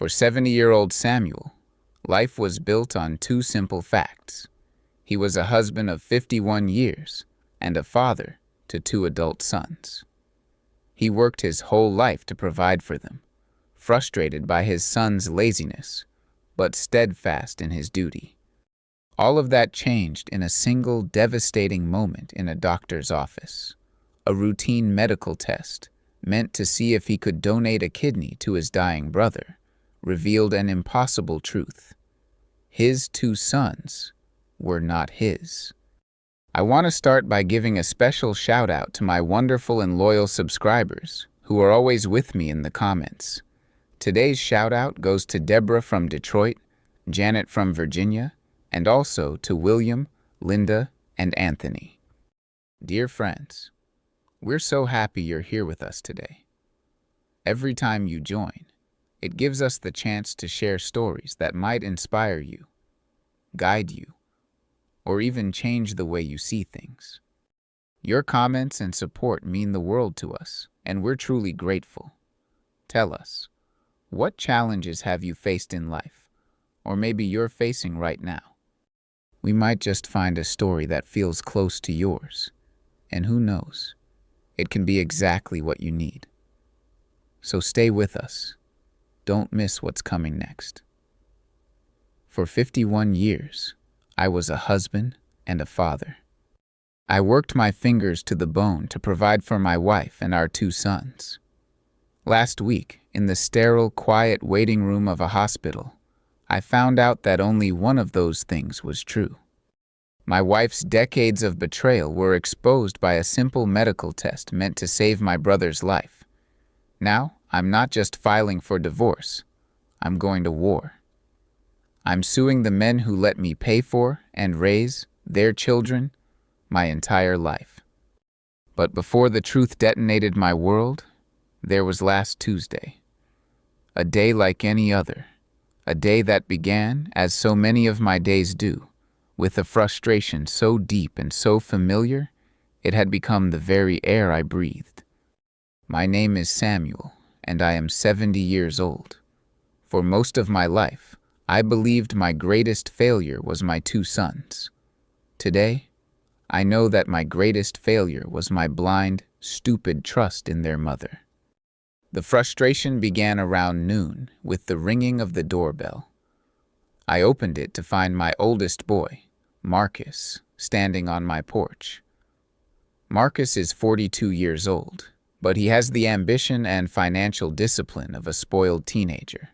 For 70-year-old Samuel, life was built on two simple facts. He was a husband of 51 years and a father to two adult sons. He worked his whole life to provide for them, frustrated by his sons' laziness, but steadfast in his duty. All of that changed in a single devastating moment in a doctor's office. A routine medical test, meant to see if he could donate a kidney to his dying brother, revealed an impossible truth. His two sons were not his. I want to start by giving a special shout out to my wonderful and loyal subscribers who are always with me in the comments. Today's shout out goes to Deborah from Detroit, Janet from Virginia, and also to William, Linda, and Anthony. Dear friends, we're so happy you're here with us today. Every time you join, it gives us the chance to share stories that might inspire you, guide you, or even change the way you see things. Your comments and support mean the world to us, and we're truly grateful. Tell us, what challenges have you faced in life, or maybe you're facing right now? We might just find a story that feels close to yours, and who knows, it can be exactly what you need. So stay with us. Don't miss what's coming next. For 51 years, I was a husband and a father. I worked my fingers to the bone to provide for my wife and our two sons. Last week, in the sterile, quiet waiting room of a hospital, I found out that only one of those things was true. My wife's decades of betrayal were exposed by a simple medical test meant to save my brother's life. Now, I'm not just filing for divorce, I'm going to war. I'm suing the men who let me pay for and raise their children my entire life. But before the truth detonated my world, there was last Tuesday. A day like any other. A day that began, as so many of my days do, with a frustration so deep and so familiar, it had become the very air I breathed. My name is Samuel, and I am 70 years old. For most of my life, I believed my greatest failure was my two sons. Today, I know that my greatest failure was my blind, stupid trust in their mother. The frustration began around noon with the ringing of the doorbell. I opened it to find my oldest boy, Marcus, standing on my porch. Marcus is 42 years old, but he has the ambition and financial discipline of a spoiled teenager.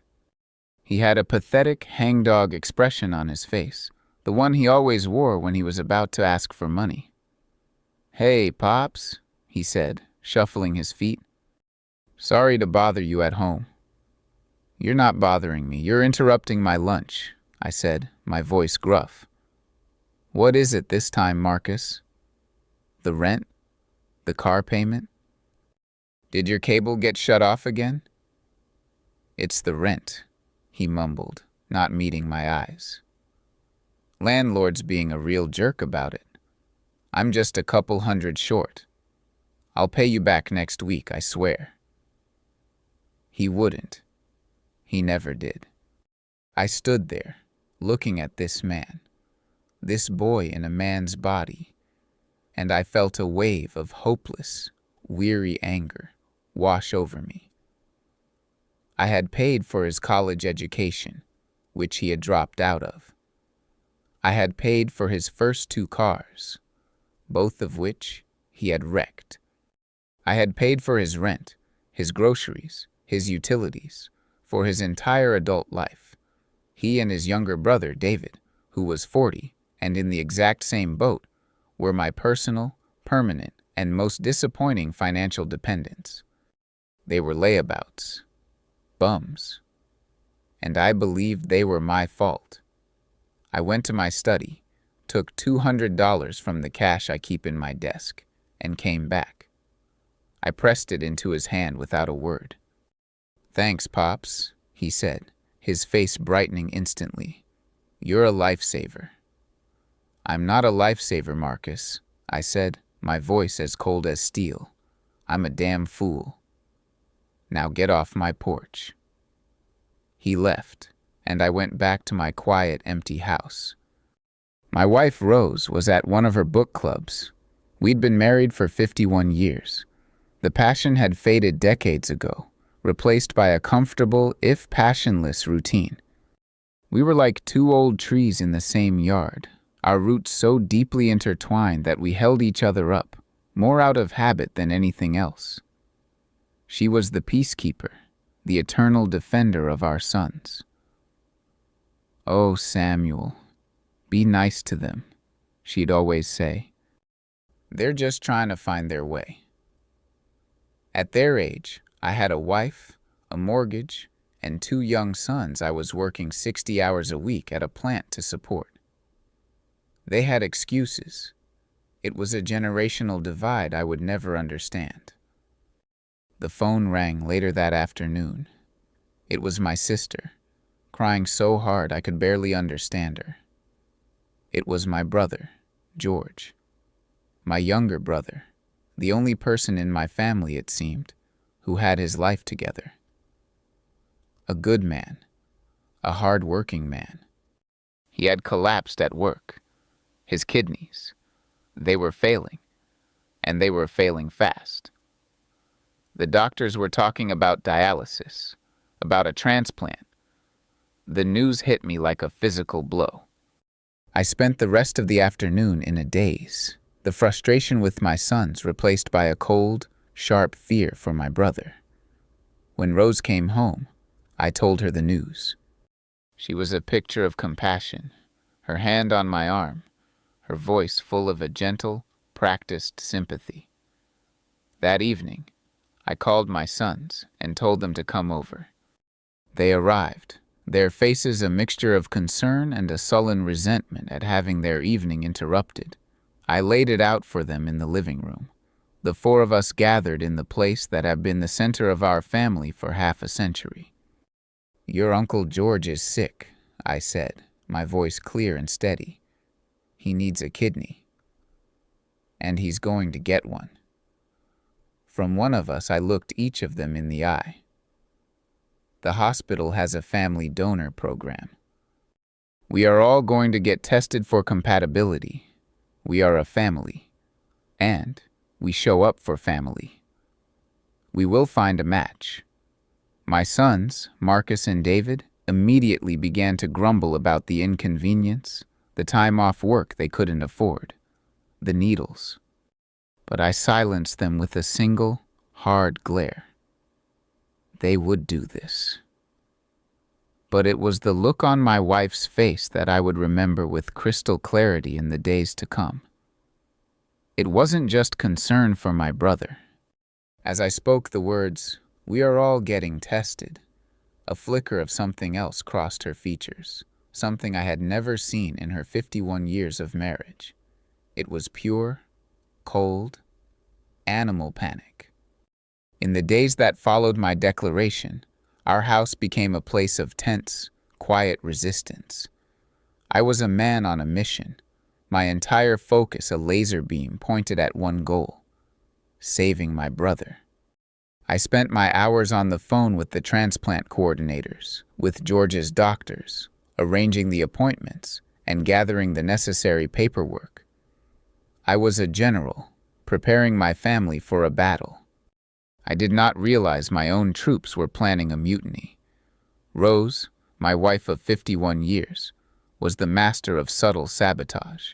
He had a pathetic, hangdog expression on his face, the one he always wore when he was about to ask for money. "Hey, Pops," he said, shuffling his feet. "Sorry to bother you at home." "You're not bothering me. You're interrupting my lunch," I said, my voice gruff. "What is it this time, Marcus? The rent? The car payment? Did your cable get shut off again?" "It's the rent," he mumbled, not meeting my eyes. "Landlord's being a real jerk about it. I'm just a couple hundred short. I'll pay you back next week, I swear." He wouldn't. He never did. I stood there, looking at this man, this boy in a man's body, and I felt a wave of hopeless, weary anger wash over me. I had paid for his college education, which he had dropped out of. I had paid for his first two cars, both of which he had wrecked. I had paid for his rent, his groceries, his utilities, for his entire adult life. He and his younger brother, David, who was 40 and in the exact same boat, were my personal, permanent, and most disappointing financial dependents. They were layabouts, bums, and I believed they were my fault. I went to my study, took $200 from the cash I keep in my desk, and came back. I pressed it into his hand without a word. "Thanks, Pops," he said, his face brightening instantly. "You're a lifesaver." "I'm not a lifesaver, Marcus," I said, my voice as cold as steel. "I'm a damn fool. Now get off my porch." He left, and I went back to my quiet, empty house. My wife, Rose, was at one of her book clubs. We'd been married for 51 years. The passion had faded decades ago, replaced by a comfortable, if passionless, routine. We were like two old trees in the same yard, our roots so deeply intertwined that we held each other up, more out of habit than anything else. She was the peacekeeper, the eternal defender of our sons. "Oh, Samuel, be nice to them," she'd always say. "They're just trying to find their way." At their age, I had a wife, a mortgage, and 2 young sons I was working 60 hours a week at a plant to support. They had excuses. It was a generational divide I would never understand. The phone rang later that afternoon. It was my sister, crying so hard I could barely understand her. It was my brother, George, my younger brother, the only person in my family, it seemed, who had his life together. A good man, a hard-working man. He had collapsed at work. His kidneys, they were failing, and they were failing fast. The doctors were talking about dialysis, about a transplant. The news hit me like a physical blow. I spent the rest of the afternoon in a daze, the frustration with my sons replaced by a cold, sharp fear for my brother. When Rose came home, I told her the news. She was a picture of compassion, her hand on my arm, her voice full of a gentle, practiced sympathy. That evening, I called my sons and told them to come over. They arrived, their faces a mixture of concern and a sullen resentment at having their evening interrupted. I laid it out for them in the living room. The 4 of us gathered in the place that had been the center of our family for half a century. "Your Uncle George is sick," I said, my voice clear and steady. "He needs a kidney. And he's going to get one." From one of us, I looked each of them in the eye. The hospital has a family donor program. We are all going to get tested for compatibility. We are a family. And we show up for family. We will find a match. My sons, Marcus and David, immediately began to grumble about the inconvenience, the time off work they couldn't afford, the needles. But I silenced them with a single, hard glare. They would do this. But it was the look on my wife's face that I would remember with crystal clarity in the days to come. It wasn't just concern for my brother. As I spoke the words, "We are all getting tested," a flicker of something else crossed her features, something I had never seen in her 51 years of marriage. It was pure, cold, animal panic. In the days that followed my declaration, our house became a place of tense, quiet resistance. I was a man on a mission, my entire focus a laser beam pointed at one goal: saving my brother. I spent my hours on the phone with the transplant coordinators, with George's doctors, arranging the appointments and gathering the necessary paperwork. I was a general, preparing my family for a battle. I did not realize my own troops were planning a mutiny. Rose, my wife of 51 years, was the master of subtle sabotage.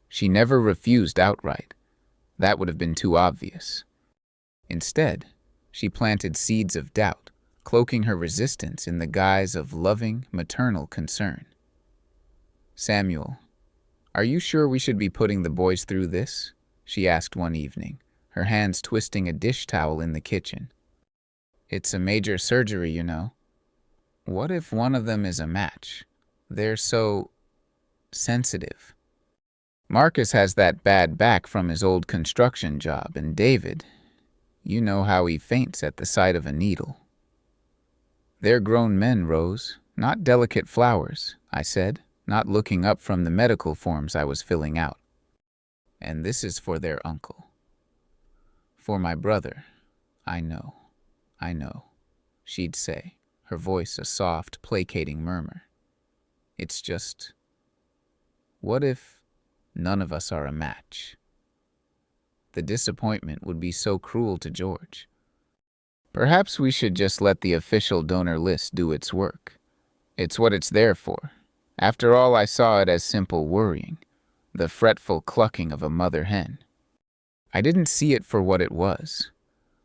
She never refused outright. That would have been too obvious. Instead, she planted seeds of doubt, cloaking her resistance in the guise of loving, maternal concern. "Samuel, are you sure we should be putting the boys through this?" she asked one evening, her hands twisting a dish towel in the kitchen. "It's a major surgery, you know. What if one of them is a match? They're so sensitive. Marcus has that bad back from his old construction job, and David, you know how he faints at the sight of a needle." "They're grown men, Rose, not delicate flowers," I said, not looking up from the medical forms I was filling out. "And this is for their uncle." "For my brother, I know," she'd say, her voice a soft, placating murmur. It's just, what if none of us are a match? The disappointment would be so cruel to George. Perhaps we should just let the official donor list do its work. It's what it's there for. After all, I saw it as simple worrying, the fretful clucking of a mother hen. I didn't see it for what it was,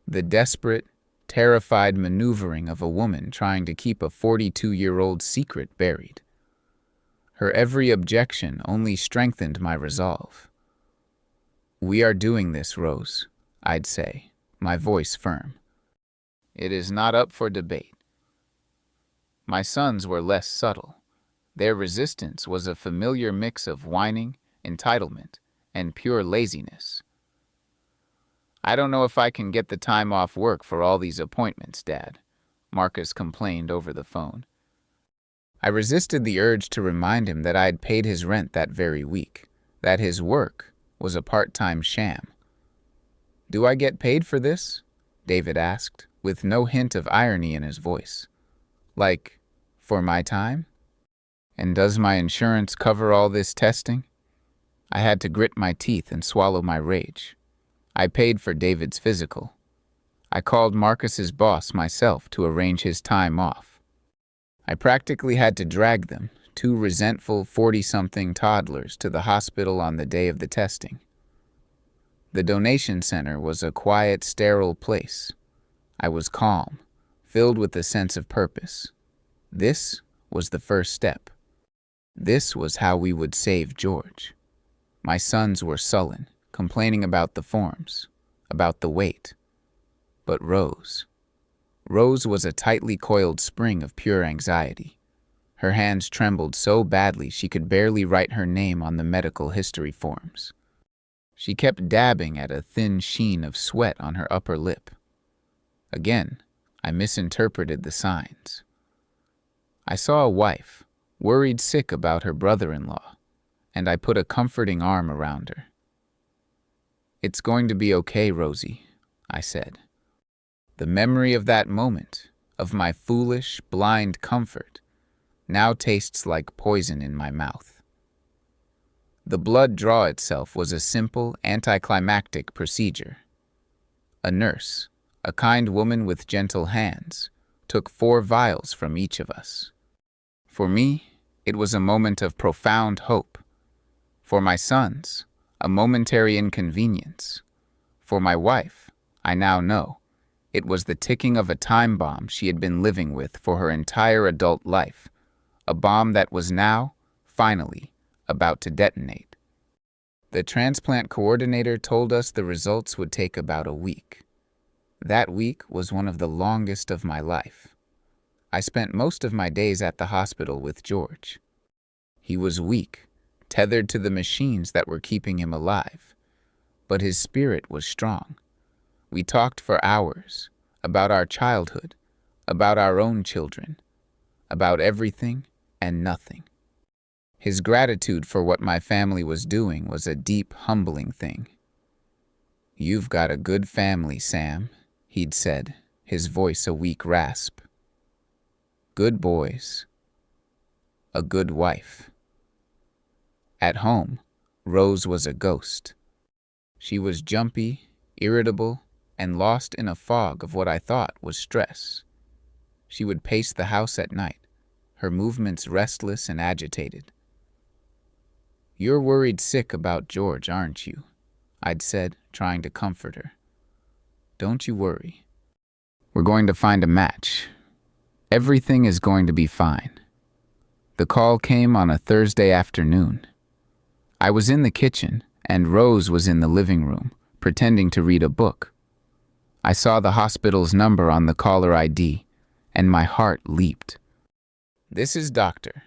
the desperate, terrified maneuvering of a woman trying to keep a 42-year-old secret buried. Her every objection only strengthened my resolve. We are doing this, Rose, I'd say, my voice firm. It is not up for debate. My sons were less subtle. Their resistance was a familiar mix of whining, entitlement, and pure laziness. I don't know if I can get the time off work for all these appointments, Dad, Marcus complained over the phone. I resisted the urge to remind him that I had paid his rent that very week, that his work was a part-time sham. Do I get paid for this? David asked, with no hint of irony in his voice. Like, for my time? And does my insurance cover all this testing? I had to grit my teeth and swallow my rage. I paid for David's physical. I called Marcus's boss myself to arrange his time off. I practically had to drag them, two resentful 40-something toddlers, to the hospital on the day of the testing. The donation center was a quiet, sterile place. I was calm, filled with a sense of purpose. This was the first step. This was how we would save George. My sons were sullen, complaining about the forms, about the wait. But Rose was a tightly coiled spring of pure anxiety. Her hands trembled so badly she could barely write her name on the medical history forms. She kept dabbing at a thin sheen of sweat on her upper lip. Again, I misinterpreted the signs. I saw a wife, worried sick about her brother-in-law, and I put a comforting arm around her. It's going to be okay, Rosie, I said. The memory of that moment, of my foolish, blind comfort, now tastes like poison in my mouth. The blood draw itself was a simple, anticlimactic procedure. A nurse, a kind woman with gentle hands, took 4 vials from each of us. For me, it was a moment of profound hope. For my sons, a momentary inconvenience. For my wife, I now know, it was the ticking of a time bomb she had been living with for her entire adult life, a bomb that was now, finally, about to detonate. The transplant coordinator told us the results would take about a week. That week was one of the longest of my life. I spent most of my days at the hospital with George. He was weak, tethered to the machines that were keeping him alive, but his spirit was strong. We talked for hours about our childhood, about our own children, about everything and nothing. His gratitude for what my family was doing was a deep, humbling thing. "You've got a good family, Sam," he'd said, his voice a weak rasp. "Good boys. A good wife." At home, Rose was a ghost. She was jumpy, irritable, and lost in a fog of what I thought was stress. She would pace the house at night, her movements restless and agitated. "You're worried sick about George, aren't you?" I'd said, trying to comfort her. "Don't you worry. We're going to find a match. Everything is going to be fine." The call came on a Thursday afternoon. I was in the kitchen, and Rose was in the living room, pretending to read a book. I saw the hospital's number on the caller ID, and my heart leaped. "This is Dr.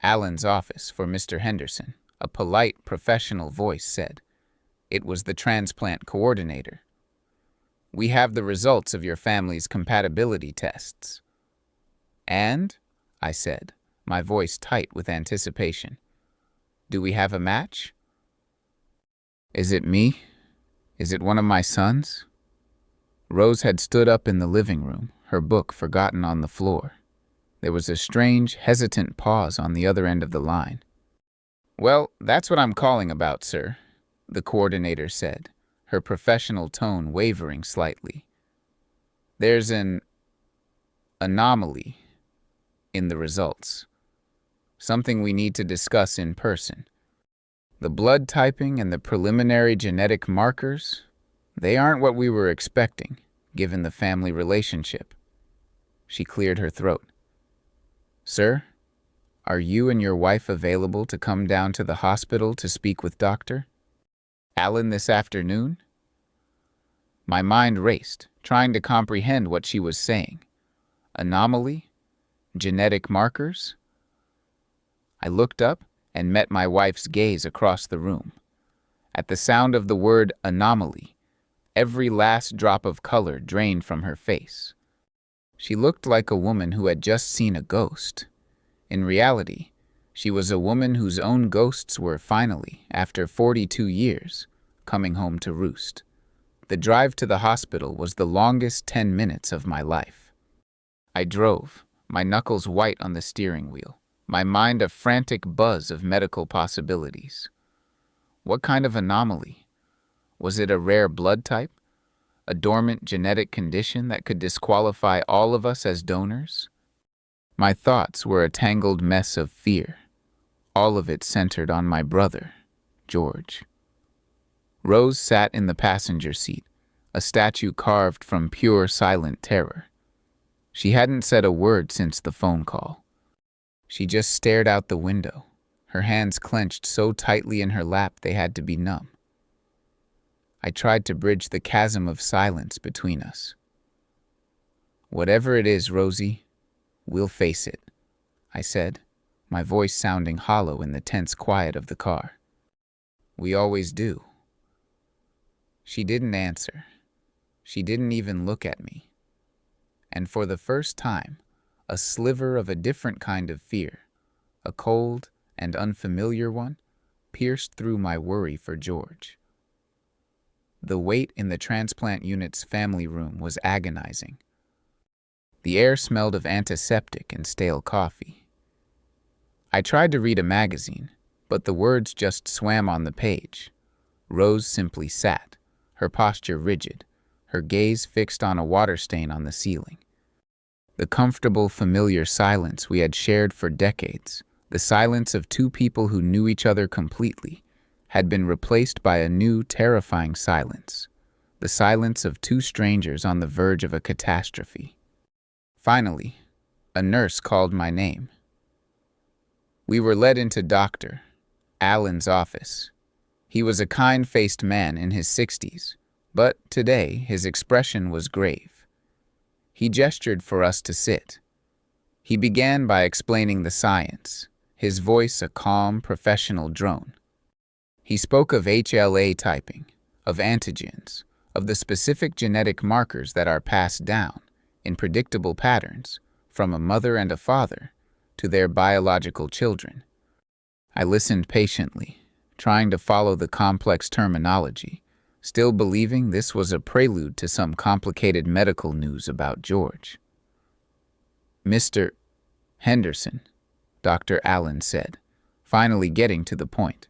Allen's office for Mr. Henderson," a polite, professional voice said. It was the transplant coordinator. "We have the results of your family's compatibility tests." "And?" I said, my voice tight with anticipation. "Do we have a match?" "Is it me? Is it one of my sons?" Rose had stood up in the living room, her book forgotten on the floor. There was a strange, hesitant pause on the other end of the line. "Well, that's what I'm calling about, sir," the coordinator said, her professional tone wavering slightly. "There's an anomaly in the results. Something we need to discuss in person. The blood typing and the preliminary genetic markers, they aren't what we were expecting, given the family relationship." She cleared her throat. "Sir, are you and your wife available to come down to the hospital to speak with Dr. Allen this afternoon?" My mind raced, trying to comprehend what she was saying. Anomaly? Genetic markers? I looked up and met my wife's gaze across the room. At the sound of the word anomaly, every last drop of color drained from her face. She looked like a woman who had just seen a ghost. In reality, she was a woman whose own ghosts were finally, after 42 years, coming home to roost. The drive to the hospital was the longest 10 minutes of my life. I drove, my knuckles white on the steering wheel, my mind a frantic buzz of medical possibilities. What kind of anomaly? Was it a rare blood type? A dormant genetic condition that could disqualify all of us as donors? My thoughts were a tangled mess of fear, all of it centered on my brother, George. Rose sat in the passenger seat, a statue carved from pure silent terror. She hadn't said a word since the phone call. She just stared out the window, her hands clenched so tightly in her lap they had to be numb. I tried to bridge the chasm of silence between us. "Whatever it is, Rosie, we'll face it," I said, my voice sounding hollow in the tense quiet of the car. "We always do." She didn't answer. She didn't even look at me. And for the first time, a sliver of a different kind of fear, a cold and unfamiliar one, pierced through my worry for George. The wait in the transplant unit's family room was agonizing. The air smelled of antiseptic and stale coffee. I tried to read a magazine, but the words just swam on the page. Rose simply sat, her posture rigid, her gaze fixed on a water stain on the ceiling. The comfortable, familiar silence we had shared for decades, the silence of two people who knew each other completely, had been replaced by a new, terrifying silence, the silence of two strangers on the verge of a catastrophe. Finally, a nurse called my name. We were led into Dr. Allen's office. He was a kind-faced man in his 60s, but today his expression was grave. He gestured for us to sit. He began by explaining the science, his voice a calm, professional drone. He spoke of HLA typing, of antigens, of the specific genetic markers that are passed down, in predictable patterns, from a mother and a father to their biological children. I listened patiently, trying to follow the complex terminology, still believing this was a prelude to some complicated medical news about George. "Mr. Henderson," Dr. Allen said, finally getting to the point.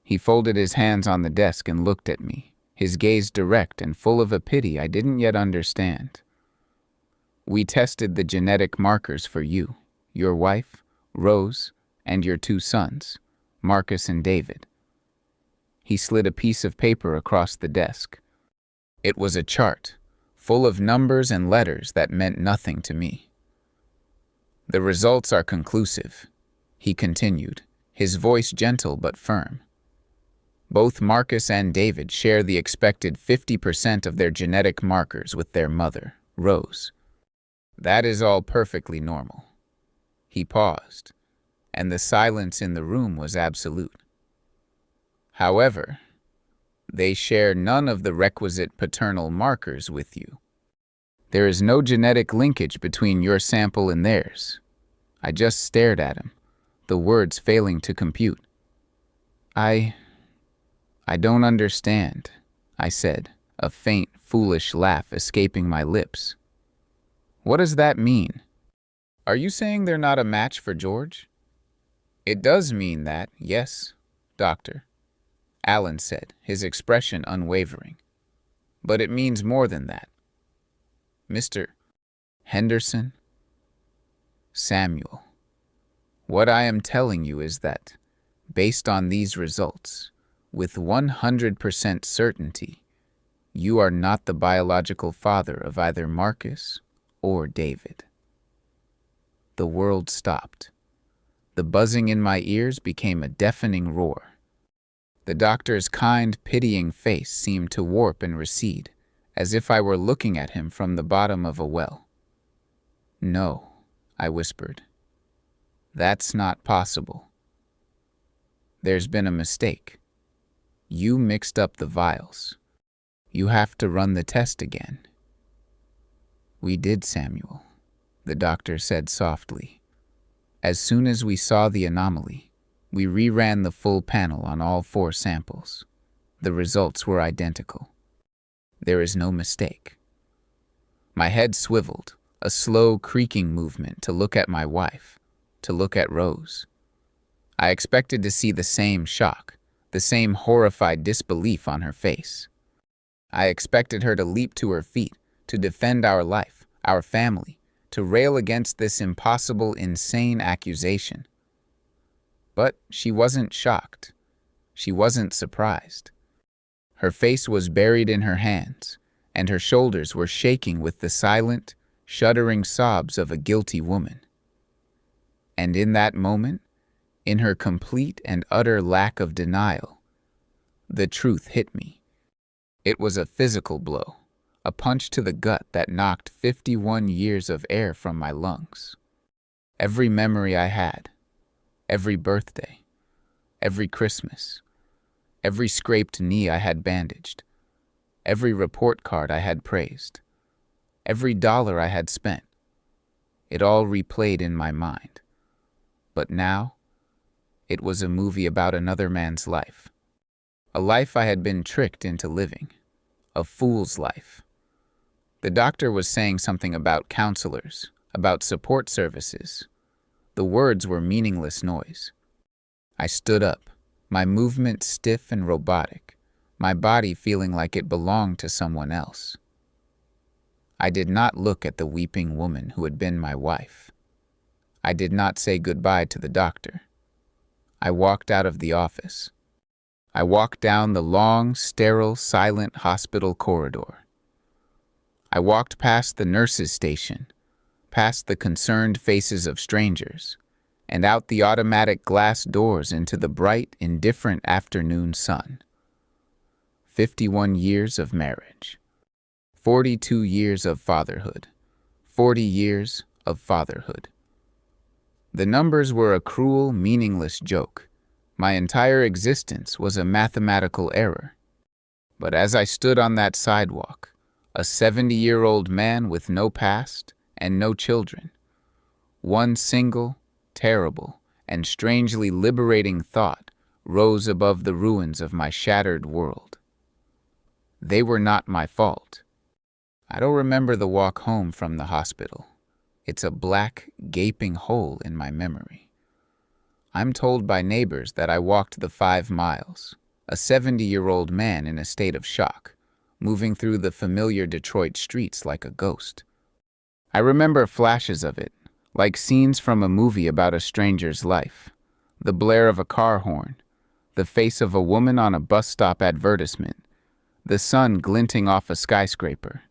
He folded his hands on the desk and looked at me, his gaze direct and full of a pity I didn't yet understand. "We tested the genetic markers for you, your wife, Rose, and your two sons, Marcus and David." He slid a piece of paper across the desk. It was a chart, full of numbers and letters that meant nothing to me. "The results are conclusive," he continued, his voice gentle but firm. "Both Marcus and David share the expected 50% of their genetic markers with their mother, Rose. That is all perfectly normal." He paused, and the silence in the room was absolute. "However, they share none of the requisite paternal markers with you. There is no genetic linkage between your sample and theirs." I just stared at him, the words failing to compute. I don't understand," I said, a faint, foolish laugh escaping my lips. What does that mean? Are you saying they're not a match for George? It does mean that, yes, doctor, Alan said, his expression unwavering. But it means more than that. Mr. Henderson, Samuel, what I am telling you is that, based on these results, with 100% certainty, you are not the biological father of either Marcus or David. The world stopped. The buzzing in my ears became a deafening roar. The doctor's kind, pitying face seemed to warp and recede, as if I were looking at him from the bottom of a well. No, I whispered. That's not possible. There's been a mistake. You mixed up the vials. You have to run the test again. We did, Samuel, the doctor said softly. As soon as we saw the anomaly, we reran the full panel on all 4 samples. The results were identical. There is no mistake. My head swiveled, a slow creaking movement to look at my wife, to look at Rose. I expected to see the same shock, the same horrified disbelief on her face. I expected her to leap to her feet, to defend our life, our family, to rail against this impossible, insane accusation. But she wasn't shocked. She wasn't surprised. Her face was buried in her hands, and her shoulders were shaking with the silent, shuddering sobs of a guilty woman. And in that moment, in her complete and utter lack of denial, the truth hit me. It was a physical blow, a punch to the gut that knocked 51 years of air from my lungs. Every memory I had, every birthday, every Christmas, every scraped knee I had bandaged, every report card I had praised, every dollar I had spent, it all replayed in my mind. But now, it was a movie about another man's life. A life I had been tricked into living. A fool's life. The doctor was saying something about counselors, about support services. The words were meaningless noise. I stood up, my movement stiff and robotic, my body feeling like it belonged to someone else. I did not look at the weeping woman who had been my wife. I did not say goodbye to the doctor. I walked out of the office. I walked down the long, sterile, silent hospital corridor. I walked past the nurses' station, past the concerned faces of strangers, and out the automatic glass doors into the bright, indifferent afternoon sun. 51 years of marriage. 42 years of fatherhood. 40 years of fatherhood. The numbers were a cruel, meaningless joke. My entire existence was a mathematical error. But as I stood on that sidewalk, a 70-year-old man with no past and no children, one single, terrible, and strangely liberating thought rose above the ruins of my shattered world. They were not my fault. I don't remember the walk home from the hospital. It's a black, gaping hole in my memory. I'm told by neighbors that I walked the 5 miles, a 70-year-old man in a state of shock, moving through the familiar Detroit streets like a ghost. I remember flashes of it, like scenes from a movie about a stranger's life. The blare of a car horn, the face of a woman on a bus stop advertisement, the sun glinting off a skyscraper.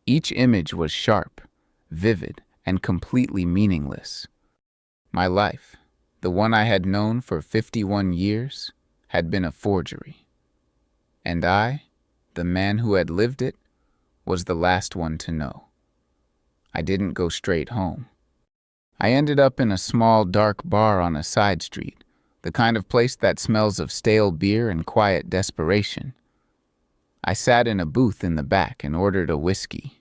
Each image was sharp, vivid, and completely meaningless. My life, the one I had known for 51 years, had been a forgery. And I, the man who had lived it, was the last one to know. I didn't go straight home. I ended up in a small, dark bar on a side street, the kind of place that smells of stale beer and quiet desperation. I sat in a booth in the back and ordered a whiskey,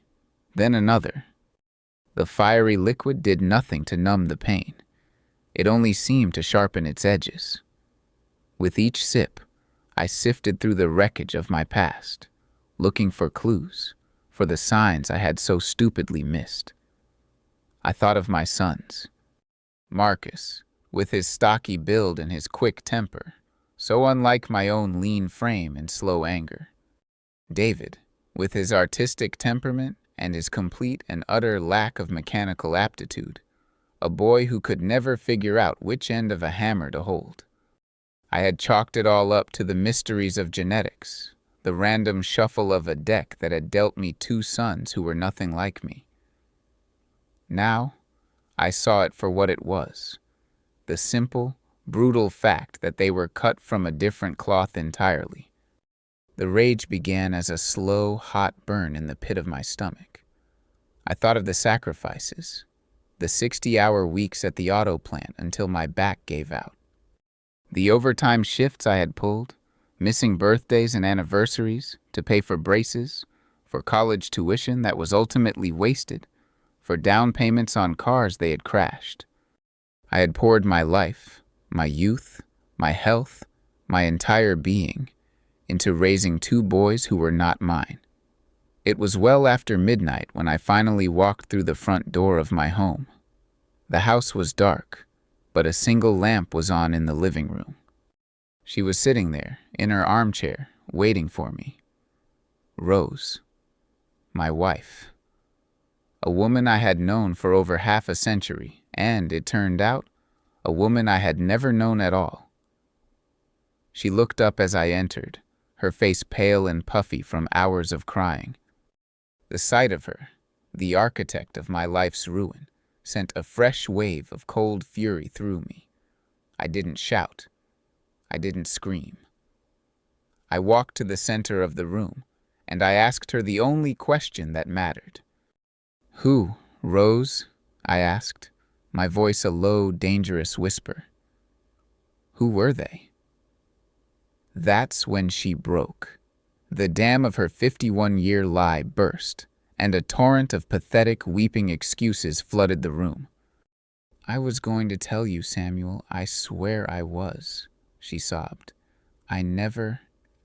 then another. The fiery liquid did nothing to numb the pain. It only seemed to sharpen its edges. With each sip, I sifted through the wreckage of my past, looking for clues, for the signs I had so stupidly missed. I thought of my sons. Marcus, with his stocky build and his quick temper, so unlike my own lean frame and slow anger. David, with his artistic temperament and his complete and utter lack of mechanical aptitude, a boy who could never figure out which end of a hammer to hold. I had chalked it all up to the mysteries of genetics, the random shuffle of a deck that had dealt me two sons who were nothing like me. Now, I saw it for what it was, the simple, brutal fact that they were cut from a different cloth entirely. The rage began as a slow, hot burn in the pit of my stomach. I thought of the sacrifices, the 60-hour weeks at the auto plant until my back gave out, the overtime shifts I had pulled, missing birthdays and anniversaries to pay for braces, for college tuition that was ultimately wasted, for down payments on cars they had crashed. I had poured my life, my youth, my health, my entire being into raising two boys who were not mine. It was well after midnight when I finally walked through the front door of my home. The house was dark, but a single lamp was on in the living room. She was sitting there, in her armchair, waiting for me. Rose, my wife. A woman I had known for over half a century, and, it turned out, a woman I had never known at all. She looked up as I entered, her face pale and puffy from hours of crying. The sight of her, the architect of my life's ruin, sent a fresh wave of cold fury through me. I didn't shout. I didn't scream. I walked to the center of the room, and I asked her the only question that mattered. "Who, Rose?" I asked, my voice a low, dangerous whisper. Who were they? That's when she broke. The dam of her 51-year lie burst, and a torrent of pathetic, weeping excuses flooded the room. "I was going to tell you, Samuel. I swear I was," she sobbed. "I never,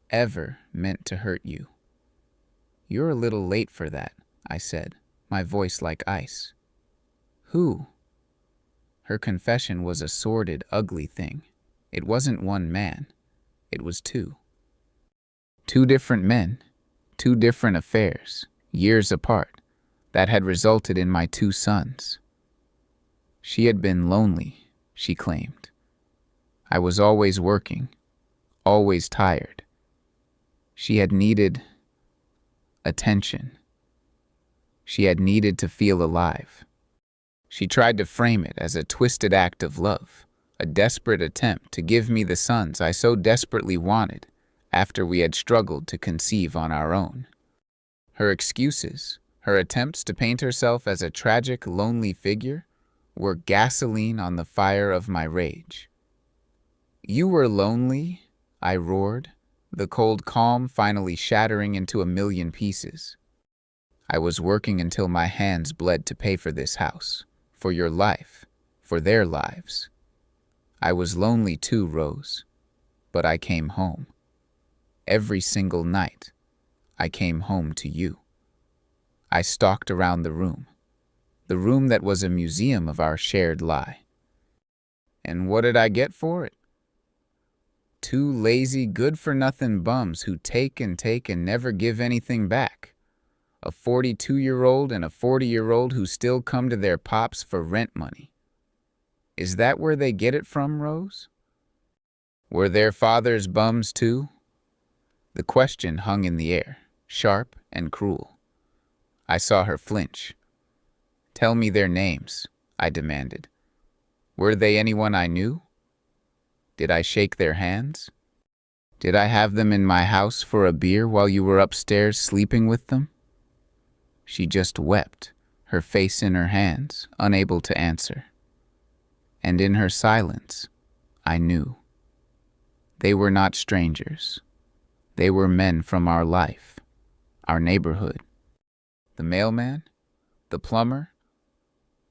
ever meant to hurt you." "You're a little late for that," I said, my voice like ice. "Who?" Her confession was a sordid, ugly thing. It wasn't one man. It was two. Two different men, two different affairs, years apart, that had resulted in my two sons. She had been lonely, she claimed. I was always working, always tired. She had needed attention. She had needed to feel alive. She tried to frame it as a twisted act of love, a desperate attempt to give me the sons I so desperately wanted after we had struggled to conceive on our own. Her excuses, her attempts to paint herself as a tragic, lonely figure, were gasoline on the fire of my rage. "You were lonely?" I roared, the cold calm finally shattering into a million pieces. "I was working until my hands bled to pay for this house, for your life, for their lives. I was lonely too, Rose, but I came home. Every single night, I came home to you." I stalked around the room that was a museum of our shared lie. And what did I get for it? Two lazy, good-for-nothing bums who take and never give anything back. A 42-year-old and a 40-year-old who still come to their pops for rent money. Is that where they get it from, Rose? Were their fathers bums too? The question hung in the air, sharp and cruel. I saw her flinch. "Tell me their names," I demanded. "Were they anyone I knew? Did I shake their hands? Did I have them in my house for a beer while you were upstairs sleeping with them?" She just wept, her face in her hands, unable to answer. And in her silence, I knew. They were not strangers. They were men from our life, our neighborhood. The mailman, the plumber,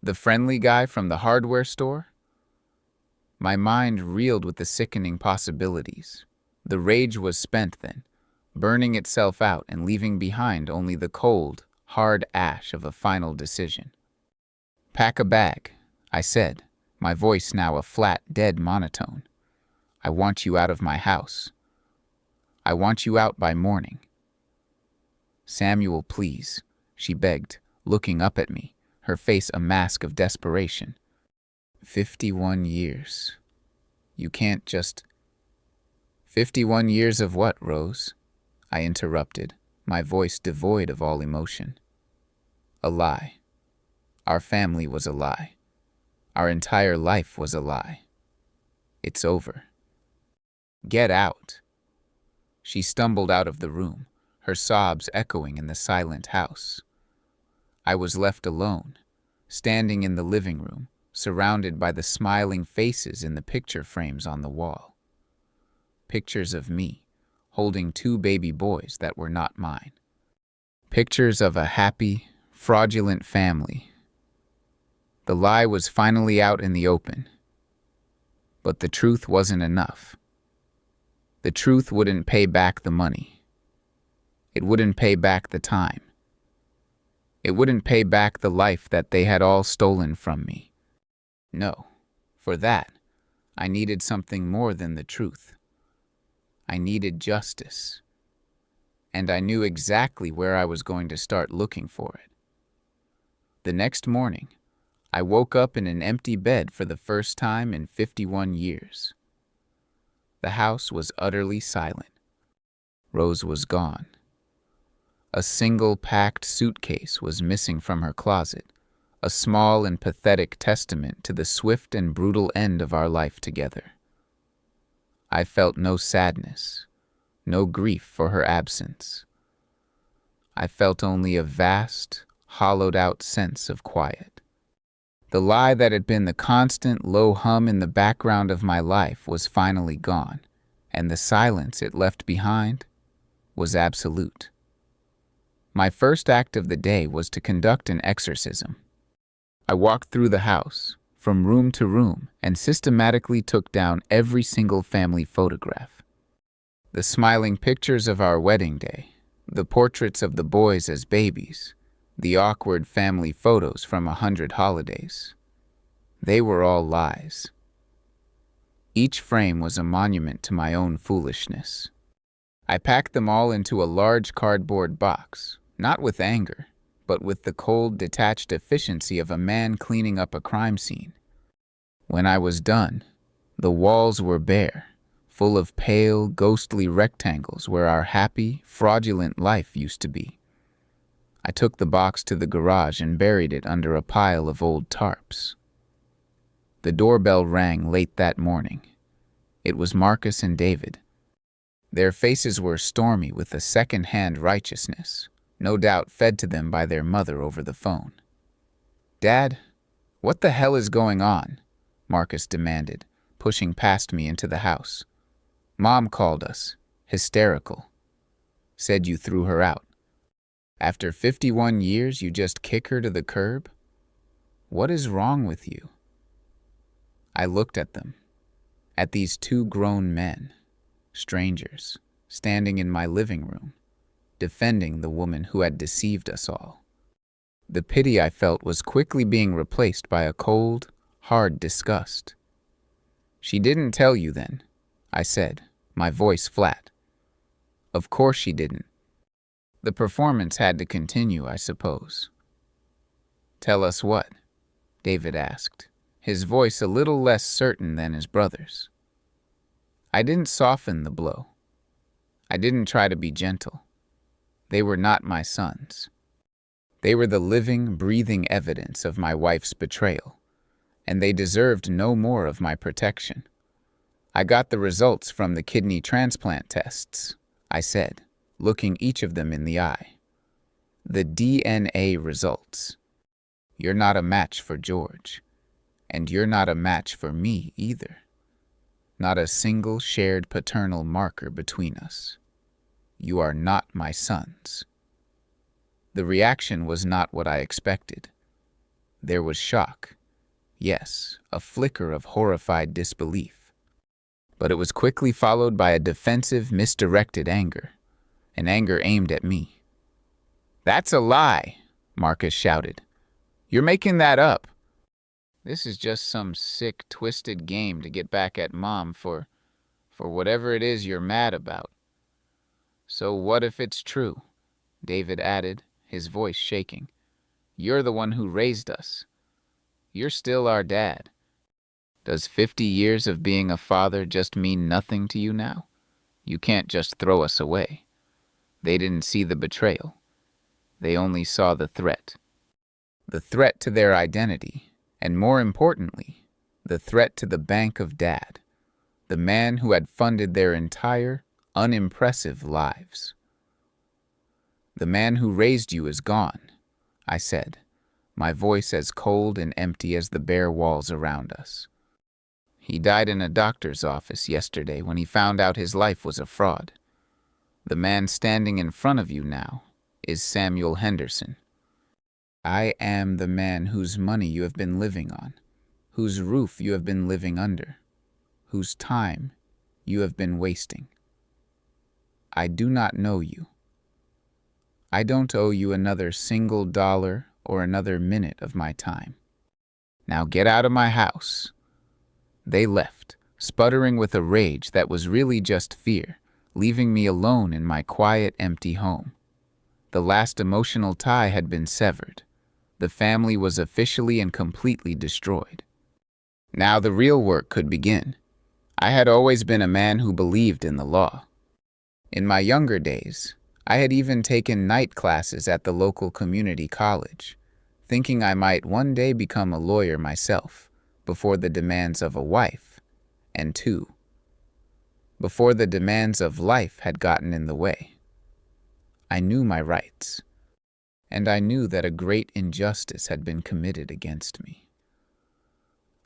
the friendly guy from the hardware store. My mind reeled with the sickening possibilities. The rage was spent then, burning itself out and leaving behind only the cold, hard ash of a final decision. Pack a bag, I said, my voice now a flat, dead monotone. I want you out of my house. I want you out by morning. Samuel, please, she begged, looking up at me, her face a mask of desperation. 51 years. You can't just... 51 years of what, Rose? I interrupted, my voice devoid of all emotion. A lie. Our family was a lie. Our entire life was a lie. It's over. Get out. She stumbled out of the room, her sobs echoing in the silent house. I was left alone, standing in the living room, surrounded by the smiling faces in the picture frames on the wall. Pictures of me, holding 2 baby boys that were not mine. Pictures of a happy, fraudulent family. The lie was finally out in the open. But the truth wasn't enough. The truth wouldn't pay back the money. It wouldn't pay back the time. It wouldn't pay back the life that they had all stolen from me. No, for that, I needed something more than the truth. I needed justice. And I knew exactly where I was going to start looking for it. The next morning, I woke up in an empty bed for the first time in 51 years. The house was utterly silent. Rose was gone. A single packed suitcase was missing from her closet, a small and pathetic testament to the swift and brutal end of our life together. I felt no sadness, no grief for her absence. I felt only a vast, hollowed-out sense of quiet. The lie that had been the constant low hum in the background of my life was finally gone, and the silence it left behind was absolute. My first act of the day was to conduct an exorcism. I walked through the house, from room to room, and systematically took down every single family photograph. The smiling pictures of our wedding day, the portraits of the boys as babies, the awkward family photos from 100 holidays. They were all lies. Each frame was a monument to my own foolishness. I packed them all into a large cardboard box, not with anger, but with the cold, detached efficiency of a man cleaning up a crime scene. When I was done, the walls were bare, full of pale, ghostly rectangles where our happy, fraudulent life used to be. I took the box to the garage and buried it under a pile of old tarps. The doorbell rang late that morning. It was Marcus and David. Their faces were stormy with a second-hand righteousness, no doubt fed to them by their mother over the phone. "Dad, what the hell is going on?" Marcus demanded, pushing past me into the house. "Mom called us, hysterical. Said you threw her out. After 51 years, you just kick her to the curb? What is wrong with you?" I looked at them, at these 2 grown men, strangers, standing in my living room, defending the woman who had deceived us all. The pity I felt was quickly being replaced by a cold, hard disgust. "She didn't tell you then," I said, my voice flat. "Of course she didn't. The performance had to continue, I suppose." "Tell us what?" David asked, his voice a little less certain than his brother's. I didn't soften the blow. I didn't try to be gentle. They were not my sons. They were the living, breathing evidence of my wife's betrayal, and they deserved no more of my protection. "I got the results from the kidney transplant tests," I said, looking each of them in the eye. "The DNA results. You're not a match for George, and you're not a match for me either. Not a single shared paternal marker between us. You are not my sons." The reaction was not what I expected. There was shock. Yes, a flicker of horrified disbelief. But it was quickly followed by a defensive, misdirected anger, an anger aimed at me. "That's a lie," Marcus shouted. "You're making that up. This is just some sick, twisted game to get back at Mom for whatever it is you're mad about. So what if it's true? David added, his voice shaking. You're the one who raised us. You're still our dad. Does 50 years of being a father just mean nothing to you now? You can't just throw us away. They didn't see the betrayal. They only saw the threat. The threat to their identity, and more importantly, the threat to the bank of Dad, the man who had funded their entire, unimpressive lives. The man who raised you is gone, I said, my voice as cold and empty as the bare walls around us. He died in a doctor's office yesterday when he found out his life was a fraud. The man standing in front of you now is Samuel Henderson. I am the man whose money you have been living on, whose roof you have been living under, whose time you have been wasting. I do not know you. I don't owe you another single dollar or another minute of my time. Now get out of my house. They left, sputtering with a rage that was really just fear, leaving me alone in my quiet, empty home. The last emotional tie had been severed. The family was officially and completely destroyed. Now the real work could begin. I had always been a man who believed in the law. In my younger days, I had even taken night classes at the local community college, thinking I might one day become a lawyer myself, before the demands of a wife, and two, before the demands of life had gotten in the way. I knew my rights, and I knew that a great injustice had been committed against me.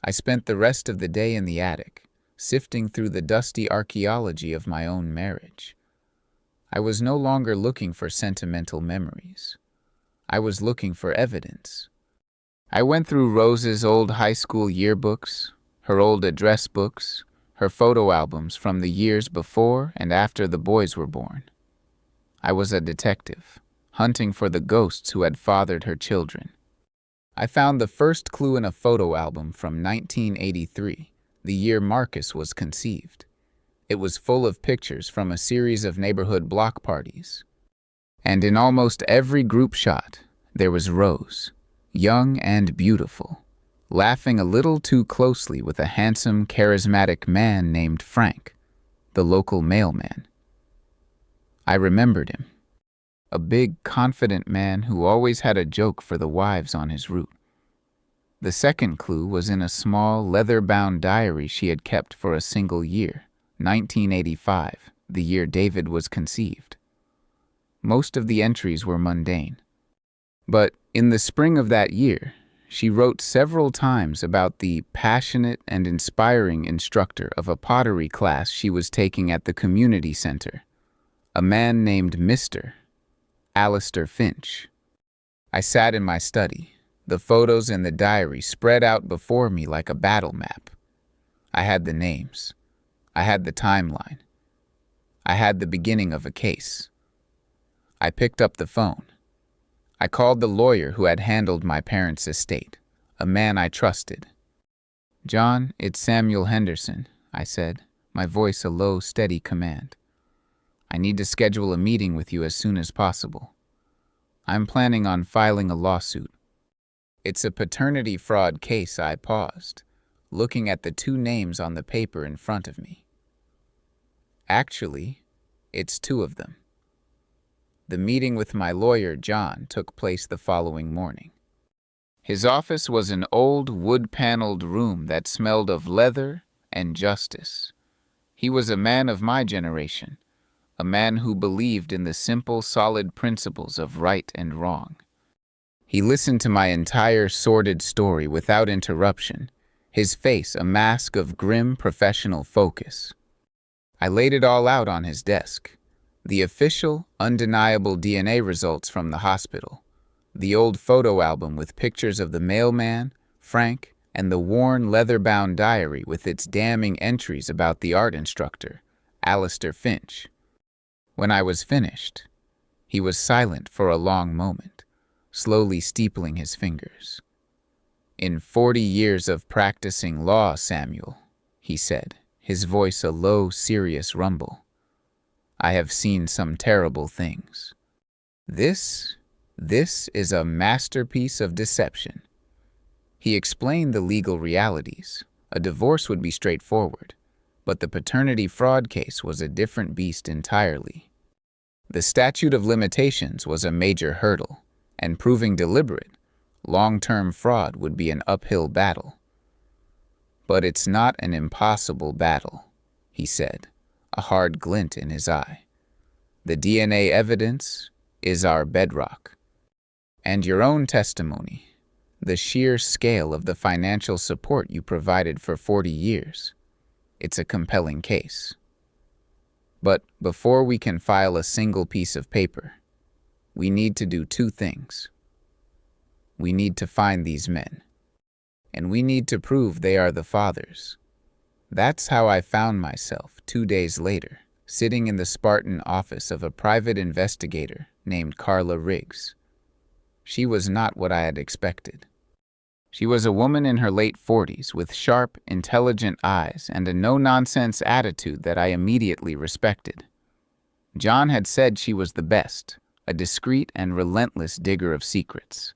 I spent the rest of the day in the attic, sifting through the dusty archaeology of my own marriage. I was no longer looking for sentimental memories. I was looking for evidence. I went through Rose's old high school yearbooks, her old address books, her photo albums from the years before and after the boys were born. I was a detective, hunting for the ghosts who had fathered her children. I found the first clue in a photo album from 1983, the year Marcus was conceived. It was full of pictures from a series of neighborhood block parties. And in almost every group shot, there was Rose, young and beautiful, laughing a little too closely with a handsome, charismatic man named Frank, the local mailman. I remembered him. A big, confident man who always had a joke for the wives on his route. The second clue was in a small, leather-bound diary she had kept for a single year, 1985, the year David was conceived. Most of the entries were mundane. But in the spring of that year, she wrote several times about the passionate and inspiring instructor of a pottery class she was taking at the community center, a man named Mr. Alistair Finch. I sat in my study, the photos in the diary spread out before me like a battle map. I had the names. I had the timeline. I had the beginning of a case. I picked up the phone. I called the lawyer who had handled my parents' estate, a man I trusted. "John, it's Samuel Henderson," I said, my voice a low, steady command. "I need to schedule a meeting with you as soon as possible. I'm planning on filing a lawsuit." "It's a paternity fraud case," I paused, looking at the two names on the paper in front of me. "Actually, it's two of them." The meeting with my lawyer, John, took place the following morning. His office was an old wood-paneled room that smelled of leather and justice. He was a man of my generation, a man who believed in the simple, solid principles of right and wrong. He listened to my entire sordid story without interruption, his face a mask of grim professional focus. I laid it all out on his desk. The official, undeniable DNA results from the hospital, the old photo album with pictures of the mailman, Frank, and the worn leather-bound diary with its damning entries about the art instructor, Alistair Finch. When I was finished, he was silent for a long moment, slowly steepling his fingers. "In 40 years of practicing law, Samuel," he said, his voice a low, serious rumble, "I have seen some terrible things. This is a masterpiece of deception." He explained the legal realities. A divorce would be straightforward, but the paternity fraud case was a different beast entirely. The statute of limitations was a major hurdle, and proving deliberate, long-term fraud would be an uphill battle. "But it's not an impossible battle," he said, a hard glint in his eye. "The DNA evidence is our bedrock. And your own testimony, the sheer scale of the financial support you provided for 40 years. It's a compelling case. But before we can file a single piece of paper, we need to do two things. We need to find these men, and we need to prove they are the fathers." That's how I found myself 2 days later, sitting in the Spartan office of a private investigator named Carla Riggs. She was not what I had expected. She was a woman in her late 40s with sharp, intelligent eyes and a no-nonsense attitude that I immediately respected. John had said she was the best, a discreet and relentless digger of secrets.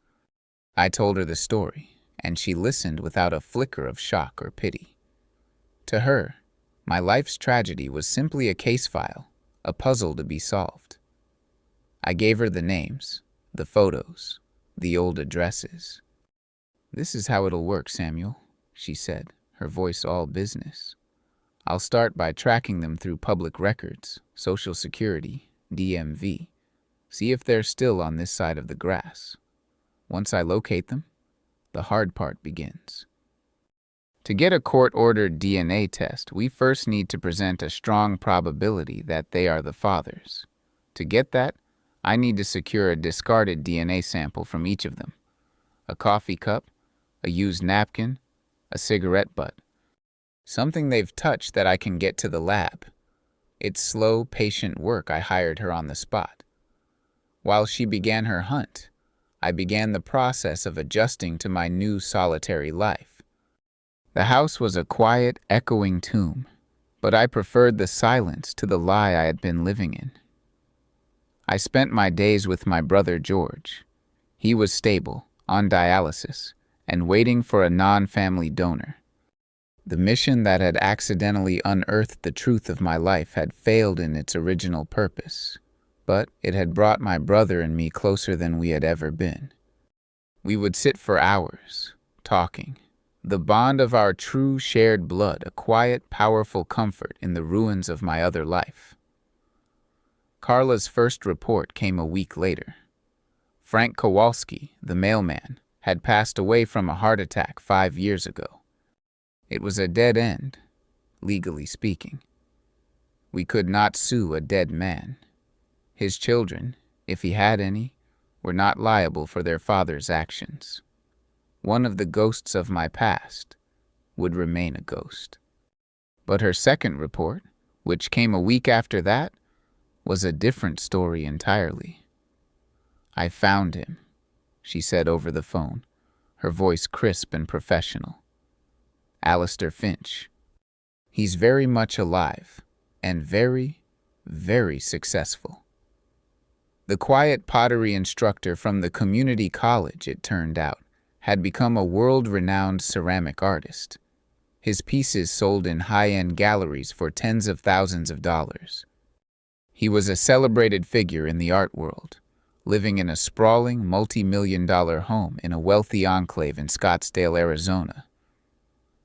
I told her the story, and she listened without a flicker of shock or pity. To her, my life's tragedy was simply a case file, a puzzle to be solved. I gave her the names, the photos, the old addresses. "This is how it'll work, Samuel," she said, her voice all business. "I'll start by tracking them through public records, Social Security, DMV. See if they're still on this side of the grass. Once I locate them, the hard part begins. To get a court-ordered DNA test, we first need to present a strong probability that they are the fathers. To get that, I need to secure a discarded DNA sample from each of them. A coffee cup, a used napkin, a cigarette butt. Something they've touched that I can get to the lab. It's slow, patient work. I hired her on the spot. While she began her hunt, I began the process of adjusting to my new solitary life. The house was a quiet, echoing tomb, but I preferred the silence to the lie I had been living in. I spent my days with my brother George. He was stable, on dialysis, and waiting for a non-family donor. The mission that had accidentally unearthed the truth of my life had failed in its original purpose, but it had brought my brother and me closer than we had ever been. We would sit for hours, talking, the bond of our true shared blood, a quiet, powerful comfort in the ruins of my other life. Carla's first report came a week later. Frank Kowalski, the mailman, had passed away from a heart attack 5 years ago. It was a dead end, legally speaking. We could not sue a dead man. His children, if he had any, were not liable for their father's actions. One of the ghosts of my past would remain a ghost. But her second report, which came a week after that, was a different story entirely. "I found him," she said over the phone, her voice crisp and professional. "Alistair Finch. He's very much alive and very, very successful." The quiet pottery instructor from the community college, it turned out, had become a world-renowned ceramic artist. His pieces sold in high-end galleries for tens of thousands of dollars. He was a celebrated figure in the art world, living in a sprawling, multi-million-dollar home in a wealthy enclave in Scottsdale, Arizona.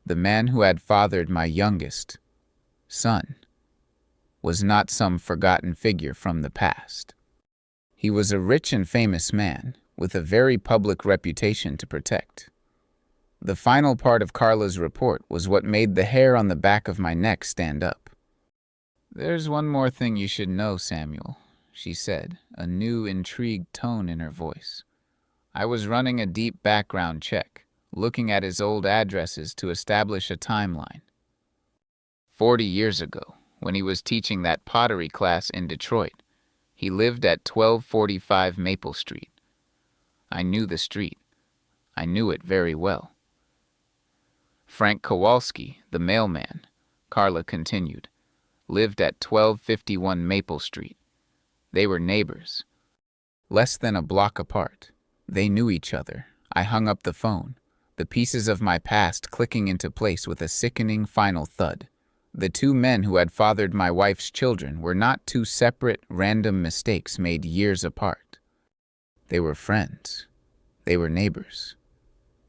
The man who had fathered my youngest son was not some forgotten figure from the past. He was a rich and famous man with a very public reputation to protect. The final part of Carla's report was what made the hair on the back of my neck stand up. "There's one more thing you should know, Samuel," she said, a new, intrigued tone in her voice. "I was running a deep background check, looking at his old addresses to establish a timeline. 40 years ago, when he was teaching that pottery class in Detroit, he lived at 1245 Maple Street. I knew the street. I knew it very well. Frank Kowalski, the mailman, Carla continued, lived at 1251 Maple Street. They were neighbors, less than a block apart. They knew each other. I hung up the phone, the pieces of my past clicking into place with a sickening final thud. The two men who had fathered my wife's children were not two separate, random mistakes made years apart. They were friends. They were neighbors.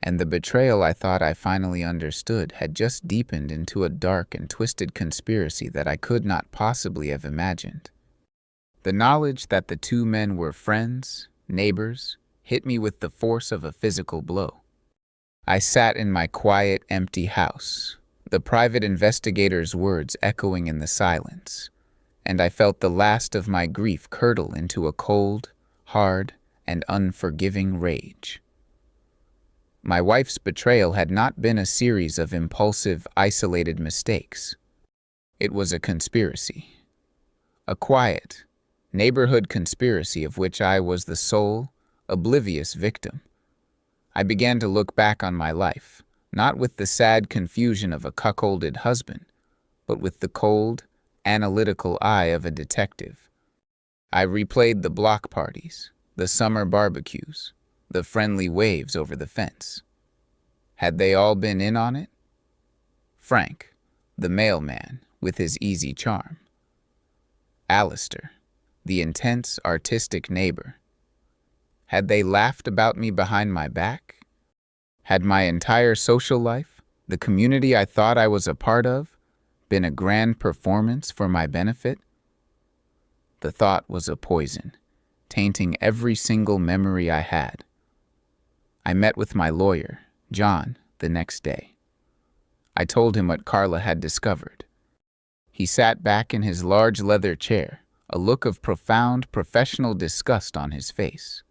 And the betrayal I thought I finally understood had just deepened into a dark and twisted conspiracy that I could not possibly have imagined. The knowledge that the two men were friends, neighbors, hit me with the force of a physical blow. I sat in my quiet, empty house, the private investigator's words echoing in the silence, and I felt the last of my grief curdle into a cold, hard, and unforgiving rage. My wife's betrayal had not been a series of impulsive, isolated mistakes. It was a conspiracy. A quiet, neighborhood conspiracy of which I was the sole, oblivious victim. I began to look back on my life, not with the sad confusion of a cuckolded husband, but with the cold, analytical eye of a detective. I replayed the block parties, the summer barbecues, the friendly waves over the fence. Had they all been in on it? Frank, the mailman, with his easy charm. Alistair, the intense, artistic neighbor. Had they laughed about me behind my back? Had my entire social life, the community I thought I was a part of, been a grand performance for my benefit? The thought was a poison, tainting every single memory I had. I met with my lawyer, John, the next day. I told him what Carla had discovered. He sat back in his large leather chair, a look of profound professional disgust on his face.